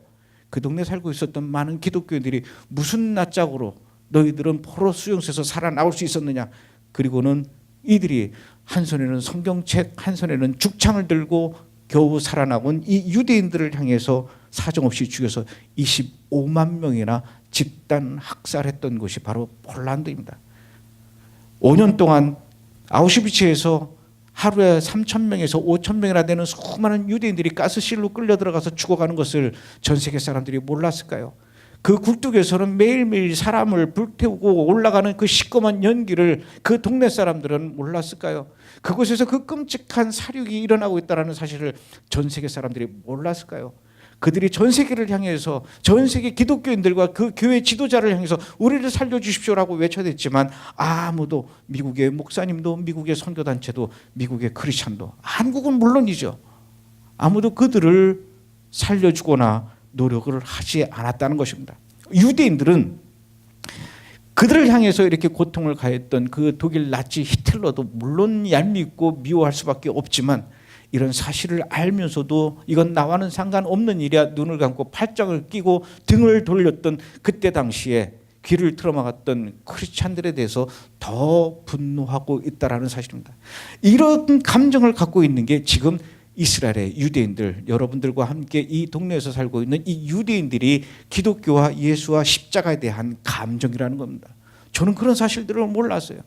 그 동네에 살고 있었던 많은 기독교인들이 무슨 낯짝으로 너희들은 포로 수용소에서 살아나올 수 있었느냐. 그리고는 이들이 한 손에는 성경책 한 손에는 죽창을 들고 겨우 살아남은 이 유대인들을 향해서 사정없이 죽여서 25만 명이나 집단 학살했던 곳이 바로 폴란드입니다. 5년 동안 아우슈비츠에서 하루에 3,000명에서 5,000명이나 되는 수많은 유대인들이 가스실로 끌려 들어가서 죽어가는 것을 전 세계 사람들이 몰랐을까요? 그 굴뚝에서는 매일매일 사람을 불태우고 올라가는 그 시꺼먼 연기를 그 동네 사람들은 몰랐을까요? 그곳에서 그 끔찍한 사륙이 일어나고 있다는 사실을 전 세계 사람들이 몰랐을까요? 그들이 전 세계를 향해서 전 세계 기독교인들과 그 교회 지도자를 향해서 우리를 살려주십시오라고 외쳐댔지만 아무도 미국의 목사님도 미국의 선교단체도 미국의 크리스찬도 한국은 물론이죠. 아무도 그들을 살려주거나 노력을 하지 않았다는 것입니다. 유대인들은 그들을 향해서 이렇게 고통을 가했던 그 독일 나치 히틀러도 물론 얄밉고 미워할 수밖에 없지만 이런 사실을 알면서도 이건 나와는 상관없는 일이야 눈을 감고 팔짱을 끼고 등을 돌렸던 그때 당시에 귀를 틀어막았던 크리스찬들에 대해서 더 분노하고 있다는 사실입니다. 이런 감정을 갖고 있는 게 지금 이스라엘의 유대인들, 여러분들과 함께 이 동네에서 살고 있는 이 유대인들이 기독교와 예수와 십자가에 대한 감정이라는 겁니다. 저는 그런 사실들을 몰랐어요.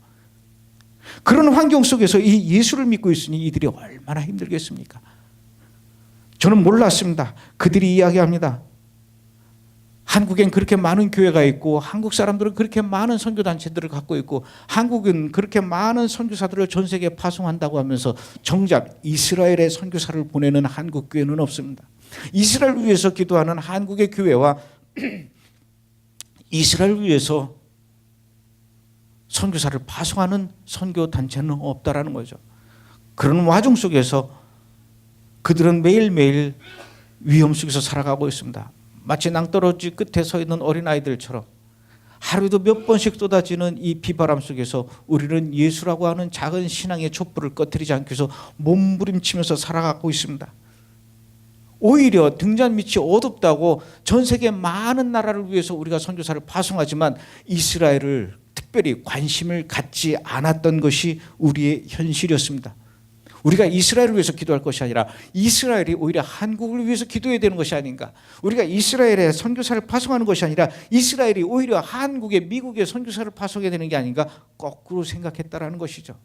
그런 환경 속에서 이 예수를 믿고 있으니 이들이 얼마나 힘들겠습니까? 저는 몰랐습니다. 그들이 이야기합니다. 한국엔 그렇게 많은 교회가 있고 한국 사람들은 그렇게 많은 선교단체들을 갖고 있고 한국은 그렇게 많은 선교사들을 전 세계에 파송한다고 하면서 정작 이스라엘에 선교사를 보내는 한국 교회는 없습니다. 이스라엘을 위해서 기도하는 한국의 교회와 이스라엘을 위해서 선교사를 파송하는 선교단체는 없다라는 거죠. 그런 와중 속에서 그들은 매일매일 위험 속에서 살아가고 있습니다. 마치 낭떠러지 끝에 서 있는 어린아이들처럼 하루에도 몇 번씩 쏟아지는 이 비바람 속에서 우리는 예수라고 하는 작은 신앙의 촛불을 꺼뜨리지 않기 위해서 몸부림치면서 살아가고 있습니다. 오히려 등잔 밑이 어둡다고 전 세계 많은 나라를 위해서 우리가 선교사를 파송하지만 이스라엘을 특별히 관심을 갖지 않았던 것이 우리의 현실이었습니다. 우리가 이스라엘을 위해서 기도할 것이 아니라 이스라엘이 오히려 한국을 위해서 기도해야 되는 것이 아닌가. 우리가 이스라엘에 선교사를 파송하는 것이 아니라 이스라엘이 오히려 한국에 미국에 선교사를 파송해야 되는 게 아닌가 거꾸로 생각했다라는 것이죠.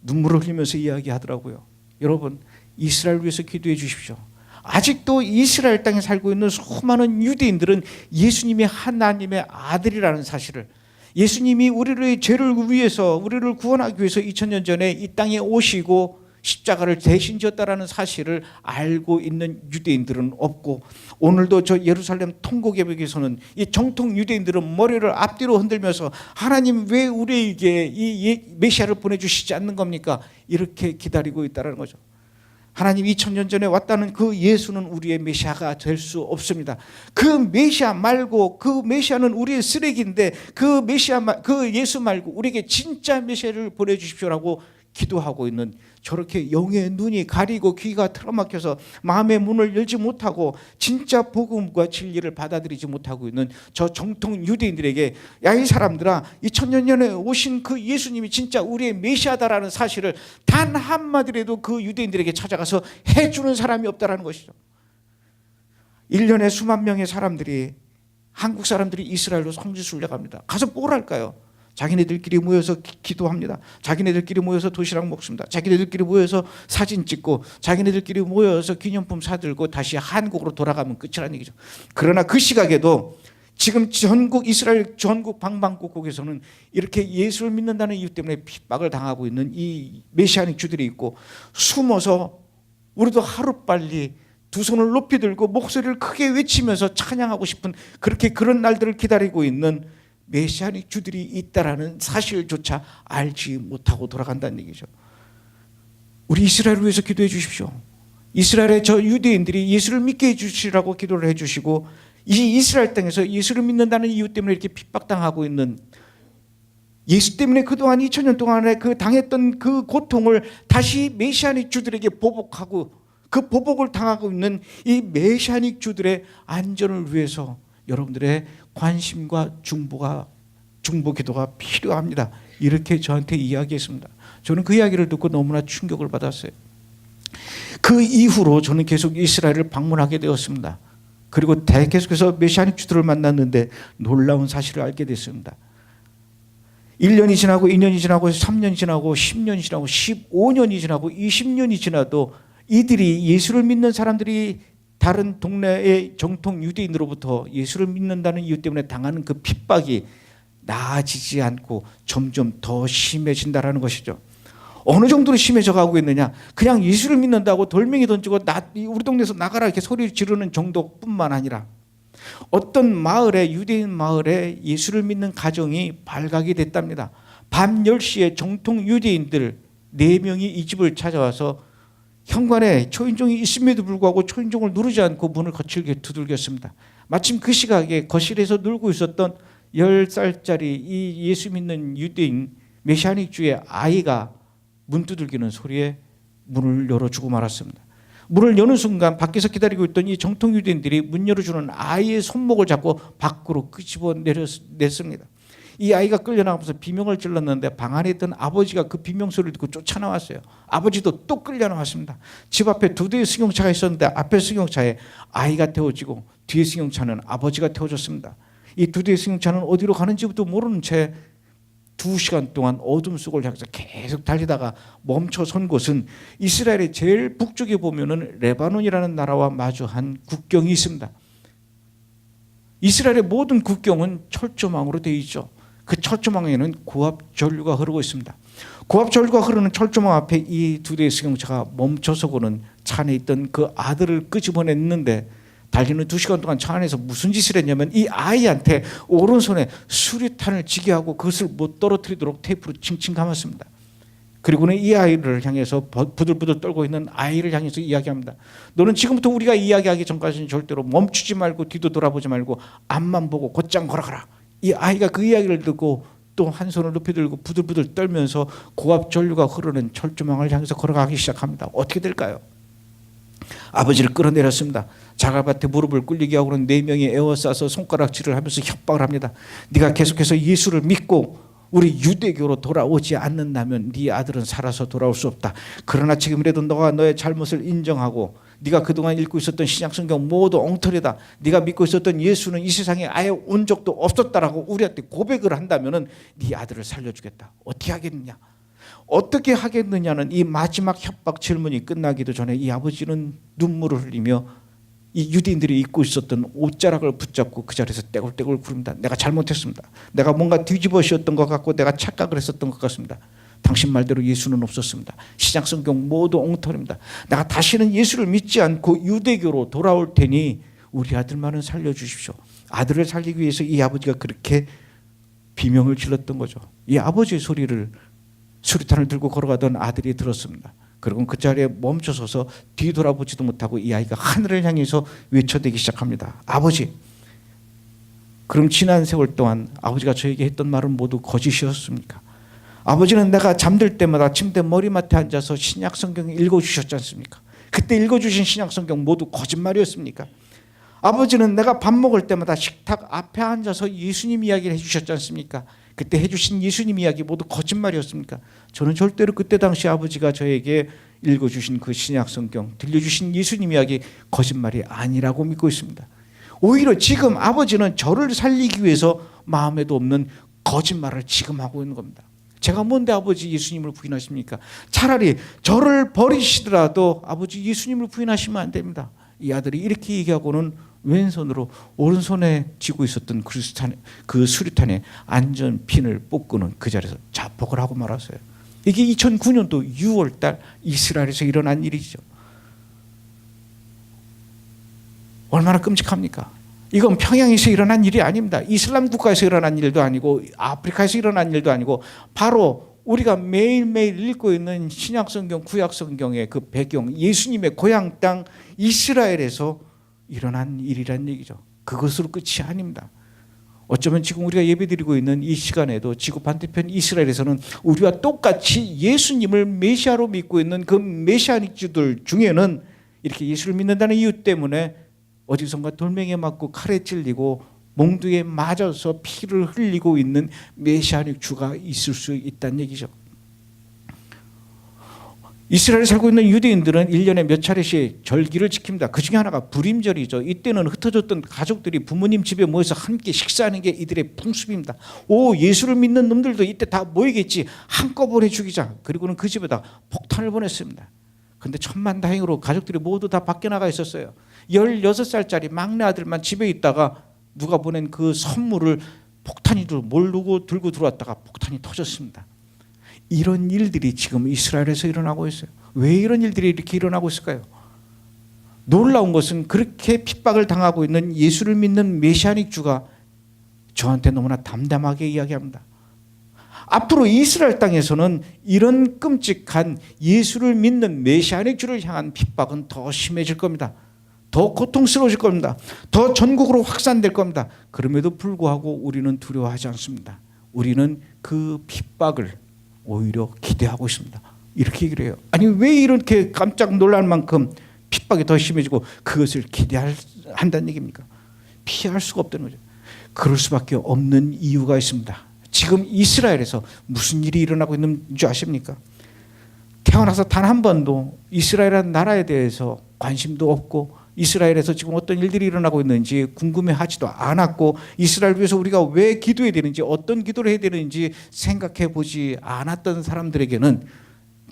눈물을 흘리면서 이야기하더라고요. 여러분, 이스라엘을 위해서 기도해 주십시오. 아직도 이스라엘 땅에 살고 있는 수많은 유대인들은 예수님이 하나님의 아들이라는 사실을, 예수님이 우리의 죄를 위해서, 우리를 구원하기 위해서 2000년 전에 이 땅에 오시고 십자가를 대신 지었다라는 사실을 알고 있는 유대인들은 없고, 오늘도 저 예루살렘 통곡예배에서는 이 정통 유대인들은 머리를 앞뒤로 흔들면서 하나님 왜 우리에게 이 메시아를 보내주시지 않는 겁니까? 이렇게 기다리고 있다는 거죠. 하나님 2000년 전에 왔다는 그 예수는 우리의 메시아가 될 수 없습니다. 그 메시아 말고, 그 메시아는 우리의 쓰레기인데 그 예수 말고 우리에게 진짜 메시아를 보내주십시오라고 기도하고 있는, 저렇게 영의 눈이 가리고 귀가 틀어막혀서 마음의 문을 열지 못하고 진짜 복음과 진리를 받아들이지 못하고 있는 저 정통 유대인들에게, 야 이 사람들아, 2000년 전에 오신 그 예수님이 진짜 우리의 메시아다라는 사실을 단 한마디라도 그 유대인들에게 찾아가서 해주는 사람이 없다라는 것이죠. 1년에 수만 명의 사람들이, 한국 사람들이 이스라엘로 성지순례 갑니다. 가서 뭘 할까요? 자기네들끼리 모여서 기도합니다. 자기네들끼리 모여서 도시락 먹습니다. 자기네들끼리 모여서 사진 찍고, 자기네들끼리 모여서 기념품 사들고 다시 한국으로 돌아가면 끝이라는 얘기죠. 그러나 그 시각에도 지금 전국, 이스라엘 전국 방방곡곡에서는 이렇게 예수를 믿는다는 이유 때문에 핍박을 당하고 있는 이 메시아닉 주들이 있고, 숨어서 우리도 하루빨리 두 손을 높이 들고 목소리를 크게 외치면서 찬양하고 싶은 그런 날들을 기다리고 있는 메시아닉 주들이 있다라는 사실조차 알지 못하고 돌아간다는 얘기죠. 우리 이스라엘을 위해서 기도해 주십시오. 이스라엘의 저 유대인들이 예수를 믿게 해주시라고 기도를 해주시고, 이 이스라엘 땅에서 예수를 믿는다는 이유 때문에 이렇게 핍박당하고 있는, 예수 때문에 그동안 2000년 동안에 그 당했던 그 고통을 다시 메시아닉 주들에게 보복하고, 그 보복을 당하고 있는 이 메시아닉 주들의 안전을 위해서 여러분들의 관심과 중보 기도가 필요합니다. 이렇게 저한테 이야기했습니다. 저는 그 이야기를 듣고 너무나 충격을 받았어요. 그 이후로 저는 계속 이스라엘을 방문하게 되었습니다. 그리고 계속해서 메시아닉 주들을 만났는데 놀라운 사실을 알게 됐습니다. 1년이 지나고 2년이 지나고 3년이 지나고 10년이 지나고 15년이 지나고 20년이 지나도 이들이, 예수를 믿는 사람들이 다른 동네의 정통 유대인으로부터 예수를 믿는다는 이유 때문에 당하는 그 핍박이 나아지지 않고 점점 더 심해진다라는 것이죠. 어느 정도로 심해져 가고 있느냐? 그냥 예수를 믿는다고 돌멩이 던지고 우리 동네에서 나가라 이렇게 소리 지르는 정도뿐만 아니라, 어떤 마을에, 유대인 마을에 예수를 믿는 가정이 발각이 됐답니다. 밤 10시에 정통 유대인들 4명이 이 집을 찾아와서 현관에 초인종이 있음에도 불구하고 초인종을 누르지 않고 문을 거칠게 두들겼습니다. 마침 그 시각에 거실에서 놀고 있었던 10살짜리 이 예수 믿는 유대인 메시아닉주의 아이가 문 두들기는 소리에 문을 열어주고 말았습니다. 문을 여는 순간 밖에서 기다리고 있던 이 정통 유대인들이 문 열어주는 아이의 손목을 잡고 밖으로 끄집어 냈습니다. 이 아이가 끌려나가면서 비명을 질렀는데 방 안에 있던 아버지가 그 비명 소리를 듣고 쫓아나왔어요. 아버지도 또 끌려나왔습니다. 집 앞에 2대의 승용차가 있었는데 앞에 승용차에 아이가 태워지고 뒤에 승용차는 아버지가 태워졌습니다. 이 2대의 승용차는 어디로 가는지도 모르는 채 2시간 동안 어둠 속을 향해서 계속 달리다가 멈춰선 곳은 이스라엘의 제일 북쪽에 보면은 레바논이라는 나라와 마주한 국경이 있습니다. 이스라엘의 모든 국경은 철조망으로 되어 있죠. 그 철조망에는 고압 전류가 흐르고 있습니다. 고압 전류가 흐르는 철조망 앞에 이 2대의 승용차가 멈춰서고는 차 안에 있던 그 아들을 끄집어냈는데, 달리는 2시간 동안 차 안에서 무슨 짓을 했냐면 이 아이한테 오른손에 수류탄을 지게 하고 그것을 못 떨어뜨리도록 테이프로 칭칭 감았습니다. 그리고는 이 아이를 향해서 부들부들 떨고 있는 아이를 향해서 이야기합니다. 너는 지금부터 우리가 이야기하기 전까지는 절대로 멈추지 말고 뒤도 돌아보지 말고 앞만 보고 곧장 걸어가라. 이 아이가 그 이야기를 듣고 또 한 손을 높이 들고 부들부들 떨면서 고압 전류가 흐르는 철조망을 향해서 걸어가기 시작합니다. 어떻게 될까요? 아버지를 끌어내렸습니다. 자갈밭에 무릎을 꿇리게 하고는 4명이 에워싸서 손가락질을 하면서 협박을 합니다. 네가 계속해서 예수를 믿고 우리 유대교로 돌아오지 않는다면 네 아들은 살아서 돌아올 수 없다. 그러나 지금이라도 너가 너의 잘못을 인정하고 네가 그동안 읽고 있었던 신약성경 모두 엉터리다. 네가 믿고 있었던 예수는 이 세상에 아예 온 적도 없었다라고 우리한테 고백을 한다면 네 아들을 살려주겠다. 어떻게 하겠느냐? 어떻게 하겠느냐는 이 마지막 협박 질문이 끝나기도 전에 이 아버지는 눈물을 흘리며 이 유대인들이 입고 있었던 옷자락을 붙잡고 그 자리에서 떼굴떼굴 구릅니다. 내가 잘못했습니다. 내가 뭔가 뒤집어 씌웠던 것 같고 내가 착각을 했었던 것 같습니다. 당신 말대로 예수는 없었습니다. 신약성경 모두 엉터리입니다. 내가 다시는 예수를 믿지 않고 유대교로 돌아올 테니 우리 아들만은 살려주십시오. 아들을 살리기 위해서 이 아버지가 그렇게 비명을 질렀던 거죠. 이 아버지의 소리를 수류탄을 들고 걸어가던 아들이 들었습니다. 그리고 그 자리에 멈춰서서 뒤돌아보지도 못하고 이 아이가 하늘을 향해서 외쳐대기 시작합니다. 아버지. 그럼 지난 세월 동안 아버지가 저에게 했던 말은 모두 거짓이었습니까? 아버지는 내가 잠들 때마다 침대 머리맡에 앉아서 신약성경을 읽어주셨지 않습니까? 그때 읽어주신 신약성경 모두 거짓말이었습니까? 아버지는 내가 밥 먹을 때마다 식탁 앞에 앉아서 예수님 이야기를 해주셨지 않습니까? 그때 해주신 예수님 이야기 모두 거짓말이었습니까? 저는 절대로 그때 당시 아버지가 저에게 읽어주신 그 신약성경, 들려주신 예수님 이야기 거짓말이 아니라고 믿고 있습니다. 오히려 지금 아버지는 저를 살리기 위해서 마음에도 없는 거짓말을 지금 하고 있는 겁니다. 제가 뭔데 아버지 예수님을 부인하십니까? 차라리 저를 버리시더라도 아버지 예수님을 부인하시면 안 됩니다. 이 아들이 이렇게 얘기하고는 왼손으로 오른손에 쥐고 있었던 그 수류탄의 안전핀을 뽑고는 그 자리에서 자폭을 하고 말았어요. 이게 2009년도 6월달 이스라엘에서 일어난 일이죠. 얼마나 끔찍합니까? 이건 평양에서 일어난 일이 아닙니다. 이슬람 국가에서 일어난 일도 아니고 아프리카에서 일어난 일도 아니고 바로 우리가 매일매일 읽고 있는 신약성경, 구약성경의 그 배경, 예수님의 고향 땅 이스라엘에서 일어난 일이란 얘기죠. 그것으로 끝이 아닙니다. 어쩌면 지금 우리가 예배드리고 있는 이 시간에도 지구 반대편 이스라엘에서는 우리와 똑같이 예수님을 메시아로 믿고 있는 그 메시아닉주들 중에는 이렇게 예수를 믿는다는 이유 때문에 어디선가 돌멩이에 맞고 칼에 찔리고 몽두에 맞아서 피를 흘리고 있는 메시아닉 주가 있을 수 있다는 얘기죠. 이스라엘에 살고 있는 유대인들은 1년에 몇 차례씩 절기를 지킵니다. 그 중에 하나가 불임절이죠. 이때는 흩어졌던 가족들이 부모님 집에 모여서 함께 식사하는 게 이들의 풍습입니다. 오, 예수를 믿는 놈들도 이때 다 모이겠지. 한꺼번에 죽이자. 그리고는 그 집에다 폭탄을 보냈습니다. 그런데 천만다행으로 가족들이 모두 다 밖에 나가 있었어요. 16살짜리 막내 아들만 집에 있다가 누가 보낸 그 선물을 폭탄이 모르고 들고 들어왔다가 폭탄이 터졌습니다. 이런 일들이 지금 이스라엘에서 일어나고 있어요. 왜 이런 일들이 이렇게 일어나고 있을까요? 놀라운 것은 그렇게 핍박을 당하고 있는 예수를 믿는 메시아닉 주가 저한테 너무나 담담하게 이야기합니다. 앞으로 이스라엘 땅에서는 이런 끔찍한 예수를 믿는 메시아닉 주를 향한 핍박은 더 심해질 겁니다. 더 고통스러워질 겁니다. 더 전국으로 확산될 겁니다. 그럼에도 불구하고 우리는 두려워하지 않습니다. 우리는 그 핍박을 오히려 기대하고 있습니다. 이렇게 얘기를 해요. 아니 왜 이렇게 깜짝 놀랄 만큼 핍박이 더 심해지고 그것을 기대한다는 얘기입니까? 피할 수가 없다는 거죠. 그럴 수밖에 없는 이유가 있습니다. 지금 이스라엘에서 무슨 일이 일어나고 있는 줄 아십니까? 태어나서 단 한 번도 이스라엘이라는 나라에 대해서 관심도 없고 이스라엘에서 지금 어떤 일들이 일어나고 있는지 궁금해하지도 않았고 이스라엘 위해서 우리가 왜 기도해야 되는지 어떤 기도를 해야 되는지 생각해 보지 않았던 사람들에게는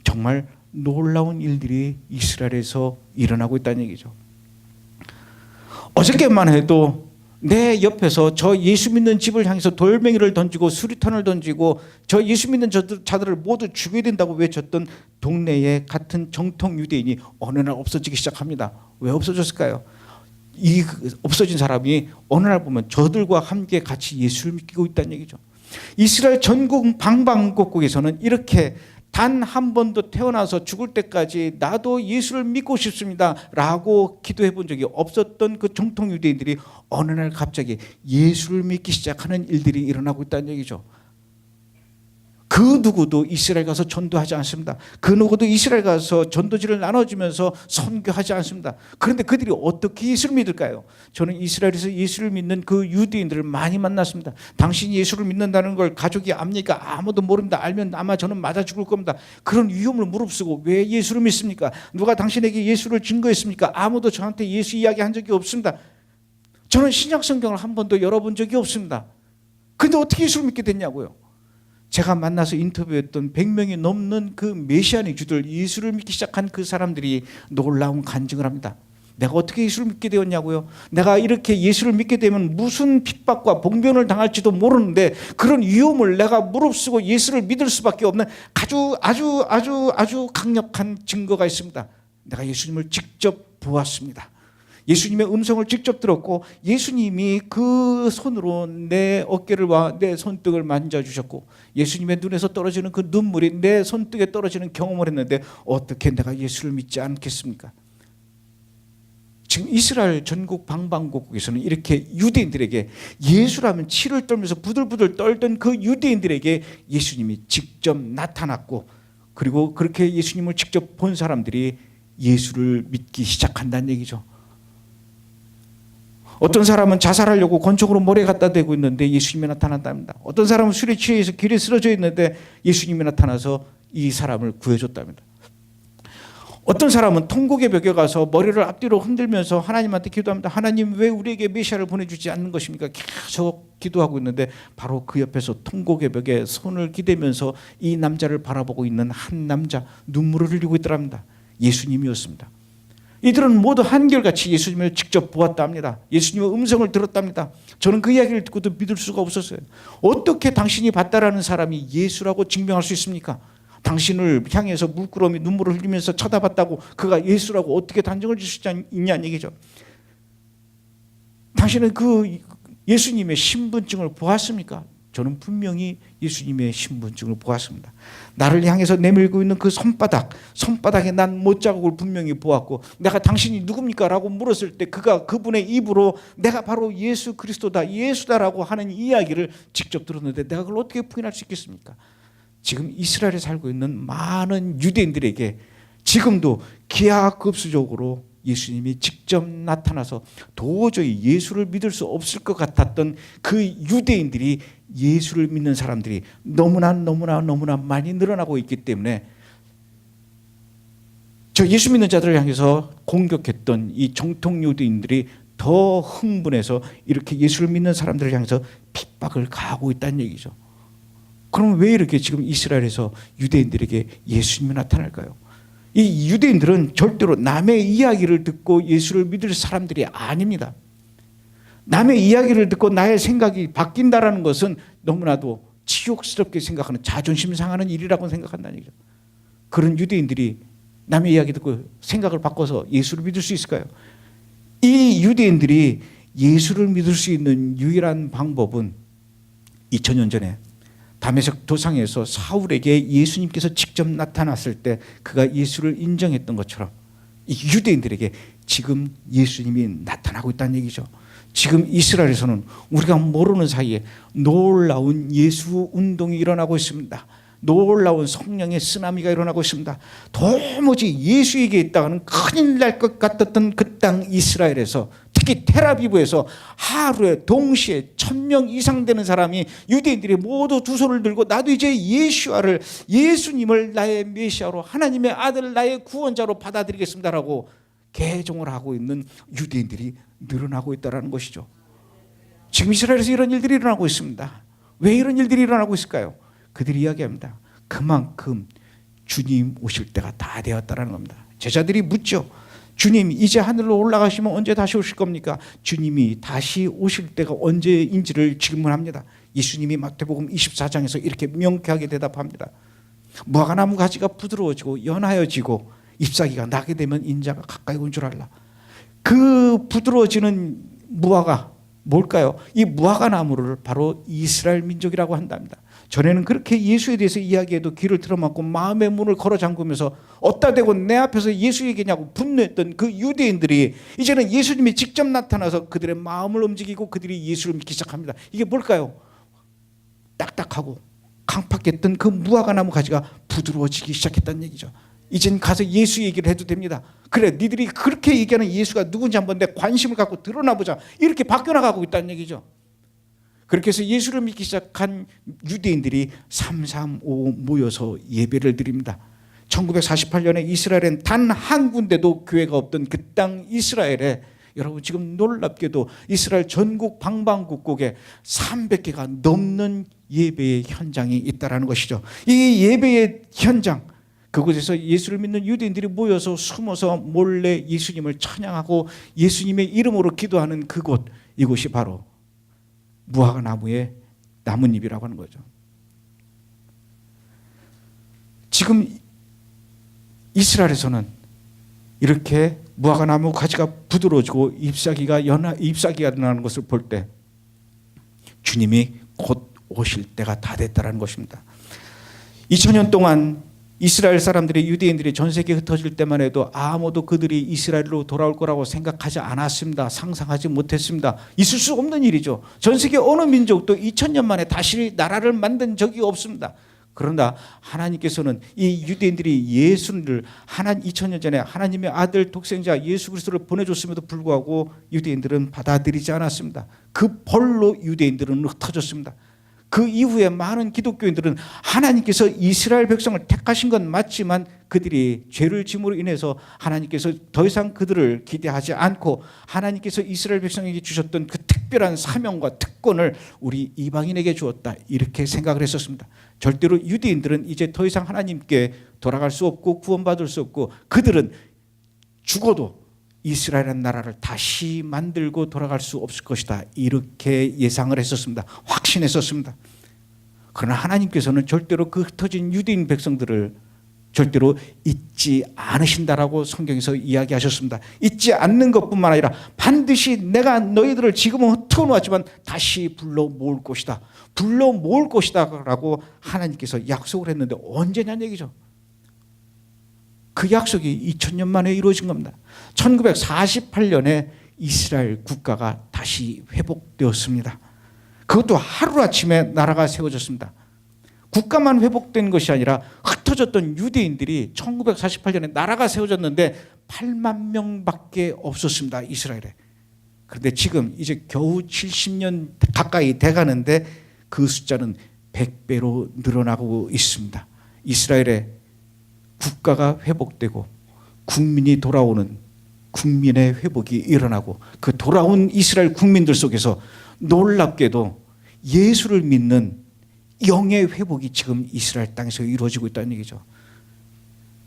정말 놀라운 일들이 이스라엘에서 일어나고 있다는 얘기죠. 어저께만 해도 내 옆에서 저 예수 믿는 집을 향해서 돌멩이를 던지고 수류탄을 던지고 저 예수 믿는 자들을 모두 죽여야 된다고 외쳤던 동네의 같은 정통 유대인이 어느 날 없어지기 시작합니다. 왜 없어졌을까요? 이 없어진 사람이 어느 날 보면 저들과 함께 같이 예수를 믿고 있다는 얘기죠. 이스라엘 전국 방방곡곡에서는 이렇게 단 한 번도 태어나서 죽을 때까지 나도 예수를 믿고 싶습니다 라고 기도해 본 적이 없었던 그 정통 유대인들이 어느 날 갑자기 예수를 믿기 시작하는 일들이 일어나고 있다는 얘기죠. 그 누구도 이스라엘 가서 전도하지 않습니다. 그 누구도 이스라엘 가서 전도지를 나눠주면서 선교하지 않습니다. 그런데 그들이 어떻게 예수를 믿을까요? 저는 이스라엘에서 예수를 믿는 그 유대인들을 많이 만났습니다. 당신이 예수를 믿는다는 걸 가족이 압니까? 아무도 모릅니다. 알면 아마 저는 맞아 죽을 겁니다. 그런 위험을 무릅쓰고 왜 예수를 믿습니까? 누가 당신에게 예수를 증거했습니까? 아무도 저한테 예수 이야기한 적이 없습니다. 저는 신약 성경을 한 번도 열어본 적이 없습니다. 근데 어떻게 예수를 믿게 됐냐고요? 제가 만나서 인터뷰했던 100명이 넘는 그 메시아닉 주들, 예수를 믿기 시작한 그 사람들이 놀라운 간증을 합니다. 내가 어떻게 예수를 믿게 되었냐고요? 내가 이렇게 예수를 믿게 되면 무슨 핍박과 봉변을 당할지도 모르는데 그런 위험을 내가 무릅쓰고 예수를 믿을 수밖에 없는 아주 강력한 증거가 있습니다. 내가 예수님을 직접 보았습니다. 예수님의 음성을 직접 들었고 예수님이 그 손으로 내 어깨를와 내 손등을 만져주셨고 예수님의 눈에서 떨어지는 그 눈물이 내 손등에 떨어지는 경험을 했는데 어떻게 내가 예수를 믿지 않겠습니까? 지금 이스라엘 전국 방방곡곡에서는 이렇게 유대인들에게 예수라면 치를 떨면서 부들부들 떨던 그 유대인들에게 예수님이 직접 나타났고 그리고 그렇게 예수님을 직접 본 사람들이 예수를 믿기 시작한다는 얘기죠. 어떤 사람은 자살하려고 권총으로 머리에 갖다 대고 있는데 예수님이 나타났답니다. 어떤 사람은 술에 취해서 길에 쓰러져 있는데 예수님이 나타나서 이 사람을 구해줬답니다. 어떤 사람은 통곡의 벽에 가서 머리를 앞뒤로 흔들면서 하나님한테 기도합니다. 하나님 왜 우리에게 메시아를 보내주지 않는 것입니까? 계속 기도하고 있는데 바로 그 옆에서 통곡의 벽에 손을 기대면서 이 남자를 바라보고 있는 한 남자 눈물을 흘리고 있더랍니다. 예수님이었습니다. 이들은 모두 한결같이 예수님을 직접 보았답니다. 예수님의 음성을 들었답니다. 저는 그 이야기를 듣고도 믿을 수가 없었어요. 어떻게 당신이 봤다라는 사람이 예수라고 증명할 수 있습니까? 당신을 향해서 물끄러미 눈물을 흘리면서 쳐다봤다고 그가 예수라고 어떻게 단정을 질 수 있냐는 얘기죠. 당신은 그 예수님의 신분증을 보았습니까? 저는 분명히 예수님의 신분증을 보았습니다. 나를 향해서 내밀고 있는 그 손바닥에 난 못자국을 분명히 보았고 내가 당신이 누굽니까? 라고 물었을 때 그분의 입으로 내가 바로 예수 그리스도다, 예수다라고 하는 이야기를 직접 들었는데 내가 그걸 어떻게 부인할 수 있겠습니까? 지금 이스라엘에 살고 있는 많은 유대인들에게 지금도 기하급수적으로 예수님이 직접 나타나서 도저히 예수를 믿을 수 없을 것 같았던 그 유대인들이 예수를 믿는 사람들이 너무나 많이 늘어나고 있기 때문에 저 예수 믿는 자들을 향해서 공격했던 이 정통 유대인들이 더 흥분해서 이렇게 예수를 믿는 사람들을 향해서 핍박을 가하고 있다는 얘기죠. 그럼 왜 이렇게 지금 이스라엘에서 유대인들에게 예수님이 나타날까요? 이 유대인들은 절대로 남의 이야기를 듣고 예수를 믿을 사람들이 아닙니다. 남의 이야기를 듣고 나의 생각이 바뀐다라는 것은 너무나도 치욕스럽게 생각하는 자존심 상하는 일이라고 생각한다는 얘기죠. 그런 유대인들이 남의 이야기 듣고 생각을 바꿔서 예수를 믿을 수 있을까요? 이 유대인들이 예수를 믿을 수 있는 유일한 방법은 2000년 전에 다메섹 도상에서 사울에게 예수님께서 직접 나타났을 때 그가 예수를 인정했던 것처럼 이 유대인들에게 지금 예수님이 나타나고 있다는 얘기죠. 지금 이스라엘에서는 우리가 모르는 사이에 놀라운 예수 운동이 일어나고 있습니다. 놀라운 성령의 쓰나미가 일어나고 있습니다. 도무지 예수에게 있다가는 큰일 날 것 같았던 그 땅 이스라엘에서 특히 텔아비브에서 하루에 동시에 1000명 이상 되는 사람이 유대인들이 모두 두 손을 들고 나도 이제 예수님을 나의 메시아로 하나님의 아들 나의 구원자로 받아들이겠습니다라고 개종을 하고 있는 유대인들이 늘어나고 있다는 것이죠. 지금 이스라엘에서 이런 일들이 일어나고 있습니다. 왜 이런 일들이 일어나고 있을까요? 그들이 이야기합니다. 그만큼 주님 오실 때가 다 되었다는 겁니다. 제자들이 묻죠. 주님 이제 하늘로 올라가시면 언제 다시 오실 겁니까? 주님이 다시 오실 때가 언제인지를 질문합니다. 예수님이 마태복음 24장에서 이렇게 명쾌하게 대답합니다. 무화과나무 가지가 부드러워지고 연하여지고 잎사귀가 나게 되면 인자가 가까이 온 줄 알라. 그 부드러워지는 무화과 뭘까요? 이 무화과 나무를 바로 이스라엘 민족이라고 한답니다. 전에는 그렇게 예수에 대해서 이야기해도 귀를 틀어막고 마음의 문을 걸어 잠그면서 어디다 대고 내 앞에서 예수 얘기냐고 분노했던 그 유대인들이 이제는 예수님이 직접 나타나서 그들의 마음을 움직이고 그들이 예수를 믿기 시작합니다. 이게 뭘까요? 딱딱하고 강팍했던 그 무화과 나무 가지가 부드러워지기 시작했다는 얘기죠. 이젠 가서 예수 얘기를 해도 됩니다. 그래, 니들이 그렇게 얘기하는 예수가 누군지 한번 내 관심을 갖고 드러나보자. 이렇게 바뀌어나가고 있다는 얘기죠. 그렇게 해서 예수를 믿기 시작한 유대인들이 335 모여서 예배를 드립니다. 1948년에 이스라엘엔 단 한 군데도 교회가 없던 그 땅 이스라엘에 여러분 지금 놀랍게도 이스라엘 전국 방방곡곡에 300개가 넘는 예배의 현장이 있다는 것이죠. 이 예배의 현장, 그곳에서 예수를 믿는 유대인들이 모여서 숨어서 몰래 예수님을 찬양하고 예수님의 이름으로 기도하는 그곳, 이곳이 바로 무화과 나무의 나뭇잎이라고 하는 거죠. 지금 이스라엘에서는 이렇게 무화과 나무 가지가 부드러워지고 잎사귀가 나는 것을 볼 때 주님이 곧 오실 때가 다 됐다는 것입니다. 2000년 동안 이스라엘 사람들이, 유대인들이 전 세계에 흩어질 때만 해도 아무도 그들이 이스라엘로 돌아올 거라고 생각하지 않았습니다. 상상하지 못했습니다. 있을 수 없는 일이죠. 전 세계 어느 민족도 2000년 만에 다시 나라를 만든 적이 없습니다. 그러나 하나님께서는 이 유대인들이 예수를 2000년 전에 하나님의 아들 독생자 예수 그리스도를 보내줬음에도 불구하고 유대인들은 받아들이지 않았습니다. 그 벌로 유대인들은 흩어졌습니다. 그 이후에 많은 기독교인들은 하나님께서 이스라엘 백성을 택하신 건 맞지만 그들이 죄를 짐으로 인해서 하나님께서 더 이상 그들을 기대하지 않고 하나님께서 이스라엘 백성에게 주셨던 그 특별한 사명과 특권을 우리 이방인에게 주었다, 이렇게 생각을 했었습니다. 절대로 유대인들은 이제 더 이상 하나님께 돌아갈 수 없고 구원받을 수 없고 그들은 죽어도 이스라엘이라는 나라를 다시 만들고 돌아갈 수 없을 것이다, 이렇게 예상을 했었습니다. 확신했었습니다. 그러나 하나님께서는 절대로 그 흩어진 유대인 백성들을 절대로 잊지 않으신다라고 성경에서 이야기하셨습니다. 잊지 않는 것뿐만 아니라 반드시 내가 너희들을 지금은 흩어 놓았지만 다시 불러 모을 것이다, 불러 모을 것이다 라고 하나님께서 약속을 했는데 언제냐는 얘기죠. 그 약속이 2000년 만에 이루어진 겁니다. 1948년에 이스라엘 국가가 다시 회복되었습니다. 그것도 하루아침에 나라가 세워졌습니다. 국가만 회복된 것이 아니라 흩어졌던 유대인들이 1948년에 나라가 세워졌는데 8만 명밖에 없었습니다, 이스라엘에. 그런데 지금 이제 겨우 70년 가까이 돼가는데 그 숫자는 100배로 늘어나고 있습니다. 이스라엘에 국가가 회복되고 국민이 돌아오는 국민의 회복이 일어나고 그 돌아온 이스라엘 국민들 속에서 놀랍게도 예수를 믿는 영의 회복이 지금 이스라엘 땅에서 이루어지고 있다는 얘기죠.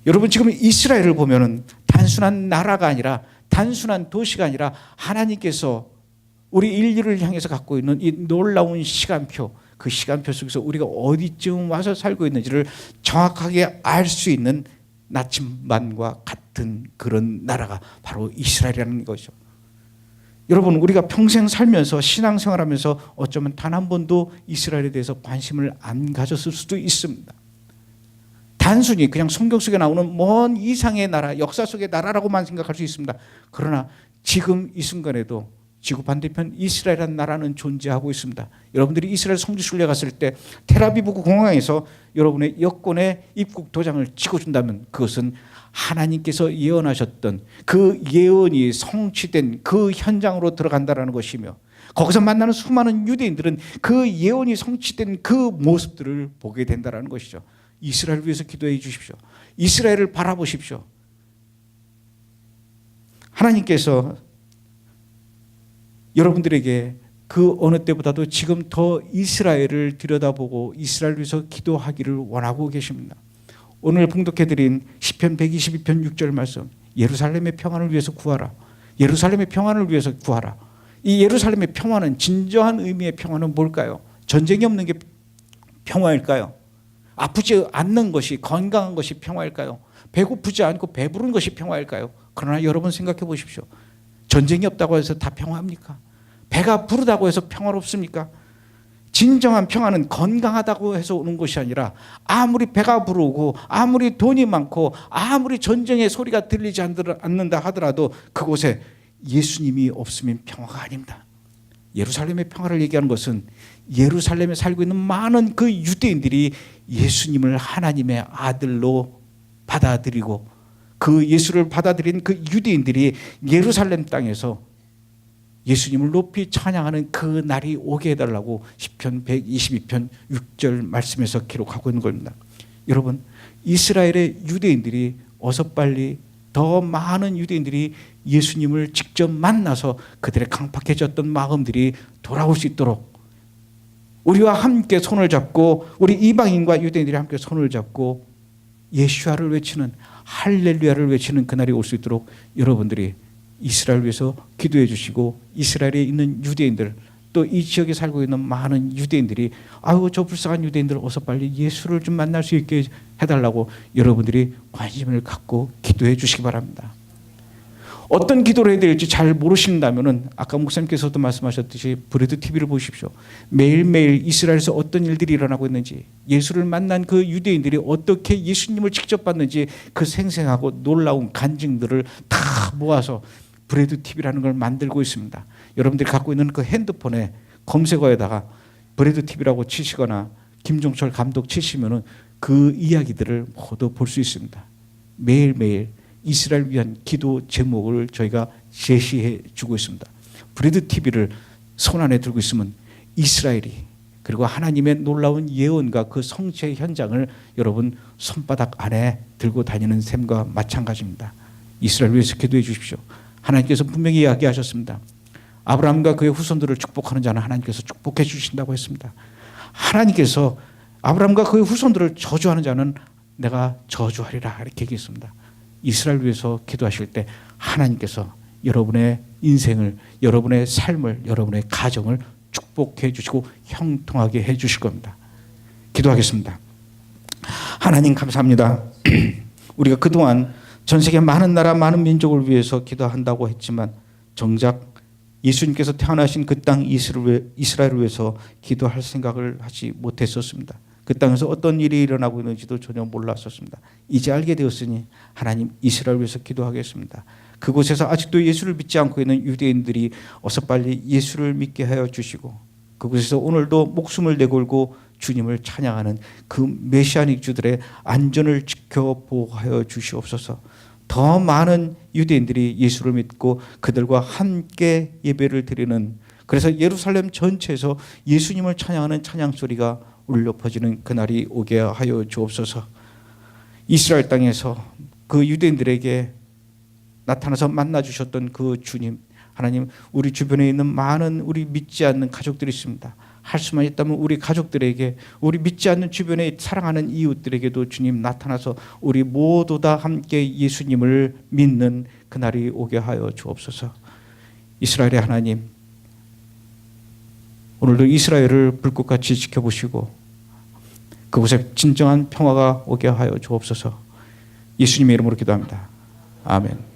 여러분 지금 이스라엘을 보면은 단순한 나라가 아니라 단순한 도시가 아니라 하나님께서 우리 인류를 향해서 갖고 있는 이 놀라운 시간표, 그 시간표 속에서 우리가 어디쯤 와서 살고 있는지를 정확하게 알 수 있는 나침반과 같은 그런 나라가 바로 이스라엘이라는 것이죠. 여러분 우리가 평생 살면서 신앙생활하면서 어쩌면 단 한 번도 이스라엘에 대해서 관심을 안 가졌을 수도 있습니다. 단순히 그냥 성경 속에 나오는 먼 이상의 나라, 역사 속의 나라라고만 생각할 수 있습니다. 그러나 지금 이 순간에도 지구 반대편 이스라엘이라는 나라는 존재하고 있습니다. 여러분들이 이스라엘 성지순례 갔을 때 텔아비브 공항에서 여러분의 여권에 입국 도장을 찍어준다면 그것은 하나님께서 예언하셨던 그 예언이 성취된 그 현장으로 들어간다는 것이며 거기서 만나는 수많은 유대인들은 그 예언이 성취된 그 모습들을 보게 된다는 것이죠. 이스라엘을 위해서 기도해 주십시오. 이스라엘을 바라보십시오. 하나님께서 여러분들에게 그 어느 때보다도 지금 더 이스라엘을 들여다보고 이스라엘을 위해서 기도하기를 원하고 계십니다. 오늘 봉독해드린 시편 122편 6절 말씀, 예루살렘의 평안을 위해서 구하라. 예루살렘의 평안을 위해서 구하라. 이 예루살렘의 평안은, 진정한 의미의 평안은 뭘까요? 전쟁이 없는 게 평화일까요? 아프지 않는 것이, 건강한 것이 평화일까요? 배고프지 않고 배부른 것이 평화일까요? 그러나 여러분 생각해 보십시오. 전쟁이 없다고 해서 다 평화합니까? 배가 부르다고 해서 평화롭습니까? 진정한 평화는 건강하다고 해서 오는 것이 아니라 아무리 배가 부르고 아무리 돈이 많고 아무리 전쟁의 소리가 들리지 않는다 하더라도 그곳에 예수님이 없으면 평화가 아닙니다. 예루살렘의 평화를 얘기하는 것은 예루살렘에 살고 있는 많은 그 유대인들이 예수님을 하나님의 아들로 받아들이고 그 예수를 받아들인 그 유대인들이 예루살렘 땅에서 예수님을 높이 찬양하는 그 날이 오게 해달라고 시편 122편 6절 말씀에서 기록하고 있는 겁니다. 여러분, 이스라엘의 유대인들이 어서 빨리 더 많은 유대인들이 예수님을 직접 만나서 그들의 강팍해졌던 마음들이 돌아올 수 있도록 우리와 함께 손을 잡고 우리 이방인과 유대인들이 함께 손을 잡고 예수아를 외치는 할렐루야를 외치는 그날이 올 수 있도록 여러분들이 이스라엘을 위해서 기도해 주시고 이스라엘에 있는 유대인들 또 이 지역에 살고 있는 많은 유대인들이 아유 저 불쌍한 유대인들 어서 빨리 예수를 좀 만날 수 있게 해달라고 여러분들이 관심을 갖고 기도해 주시기 바랍니다. 어떤 기도를 해야 될지 잘 모르신다면은 아까 목사님께서도 말씀하셨듯이 브레드 TV를 보십시오. 매일매일 이스라엘에서 어떤 일들이 일어나고 있는지 예수를 만난 그 유대인들이 어떻게 예수님을 직접 봤는지 그 생생하고 놀라운 간증들을 다 모아서 브레드 TV라는 걸 만들고 있습니다. 여러분들이 갖고 있는 그 핸드폰에 검색어에다가 브레드 TV라고 치시거나 김종철 감독 치시면은 그 이야기들을 모두 볼 수 있습니다. 매일매일 이스라엘 위한 기도 제목을 저희가 제시해 주고 있습니다. 브레드 TV를 손 안에 들고 있으면 이스라엘이 그리고 하나님의 놀라운 예언과 그 성취의 현장을 여러분 손바닥 안에 들고 다니는 셈과 마찬가지입니다. 이스라엘 위해서 기도해 주십시오. 하나님께서 분명히 이야기하셨습니다. 아브라함과 그의 후손들을 축복하는 자는 하나님께서 축복해 주신다고 했습니다. 하나님께서 아브라함과 그의 후손들을 저주하는 자는 내가 저주하리라 이렇게 얘기했습니다. 이스라엘 위해서 기도하실 때 하나님께서 여러분의 인생을 여러분의 삶을 여러분의 가정을 축복해 주시고 형통하게 해 주실 겁니다. 기도하겠습니다. 하나님 감사합니다. 우리가 그동안 전 세계 많은 나라 많은 민족을 위해서 기도한다고 했지만 정작 예수님께서 태어나신 그 땅 이스라엘을 위해서 기도할 생각을 하지 못했었습니다. 그 땅에서 어떤 일이 일어나고 있는지도 전혀 몰랐었습니다. 이제 알게 되었으니 하나님 이스라엘을 위해서 기도하겠습니다. 그곳에서 아직도 예수를 믿지 않고 있는 유대인들이 어서 빨리 예수를 믿게 하여 주시고 그곳에서 오늘도 목숨을 내걸고 주님을 찬양하는 그 메시아닉 주들의 안전을 지켜 보호하여 주시옵소서. 더 많은 유대인들이 예수를 믿고 그들과 함께 예배를 드리는 그래서 예루살렘 전체에서 예수님을 찬양하는 찬양 소리가 울려 퍼지는 그날이 오게 하여 주옵소서. 이스라엘 땅에서 그 유대인들에게 나타나서 만나 주셨던 그 주님 하나님 우리 주변에 있는 많은 우리 믿지 않는 가족들이 있습니다. 할 수만 있다면 우리 가족들에게 우리 믿지 않는 주변에 사랑하는 이웃들에게도 주님 나타나서 우리 모두 다 함께 예수님을 믿는 그날이 오게 하여 주옵소서. 이스라엘의 하나님 오늘도 이스라엘을 불꽃같이 지켜보시고 그곳에 진정한 평화가 오게 하여 주옵소서. 예수님의 이름으로 기도합니다. 아멘.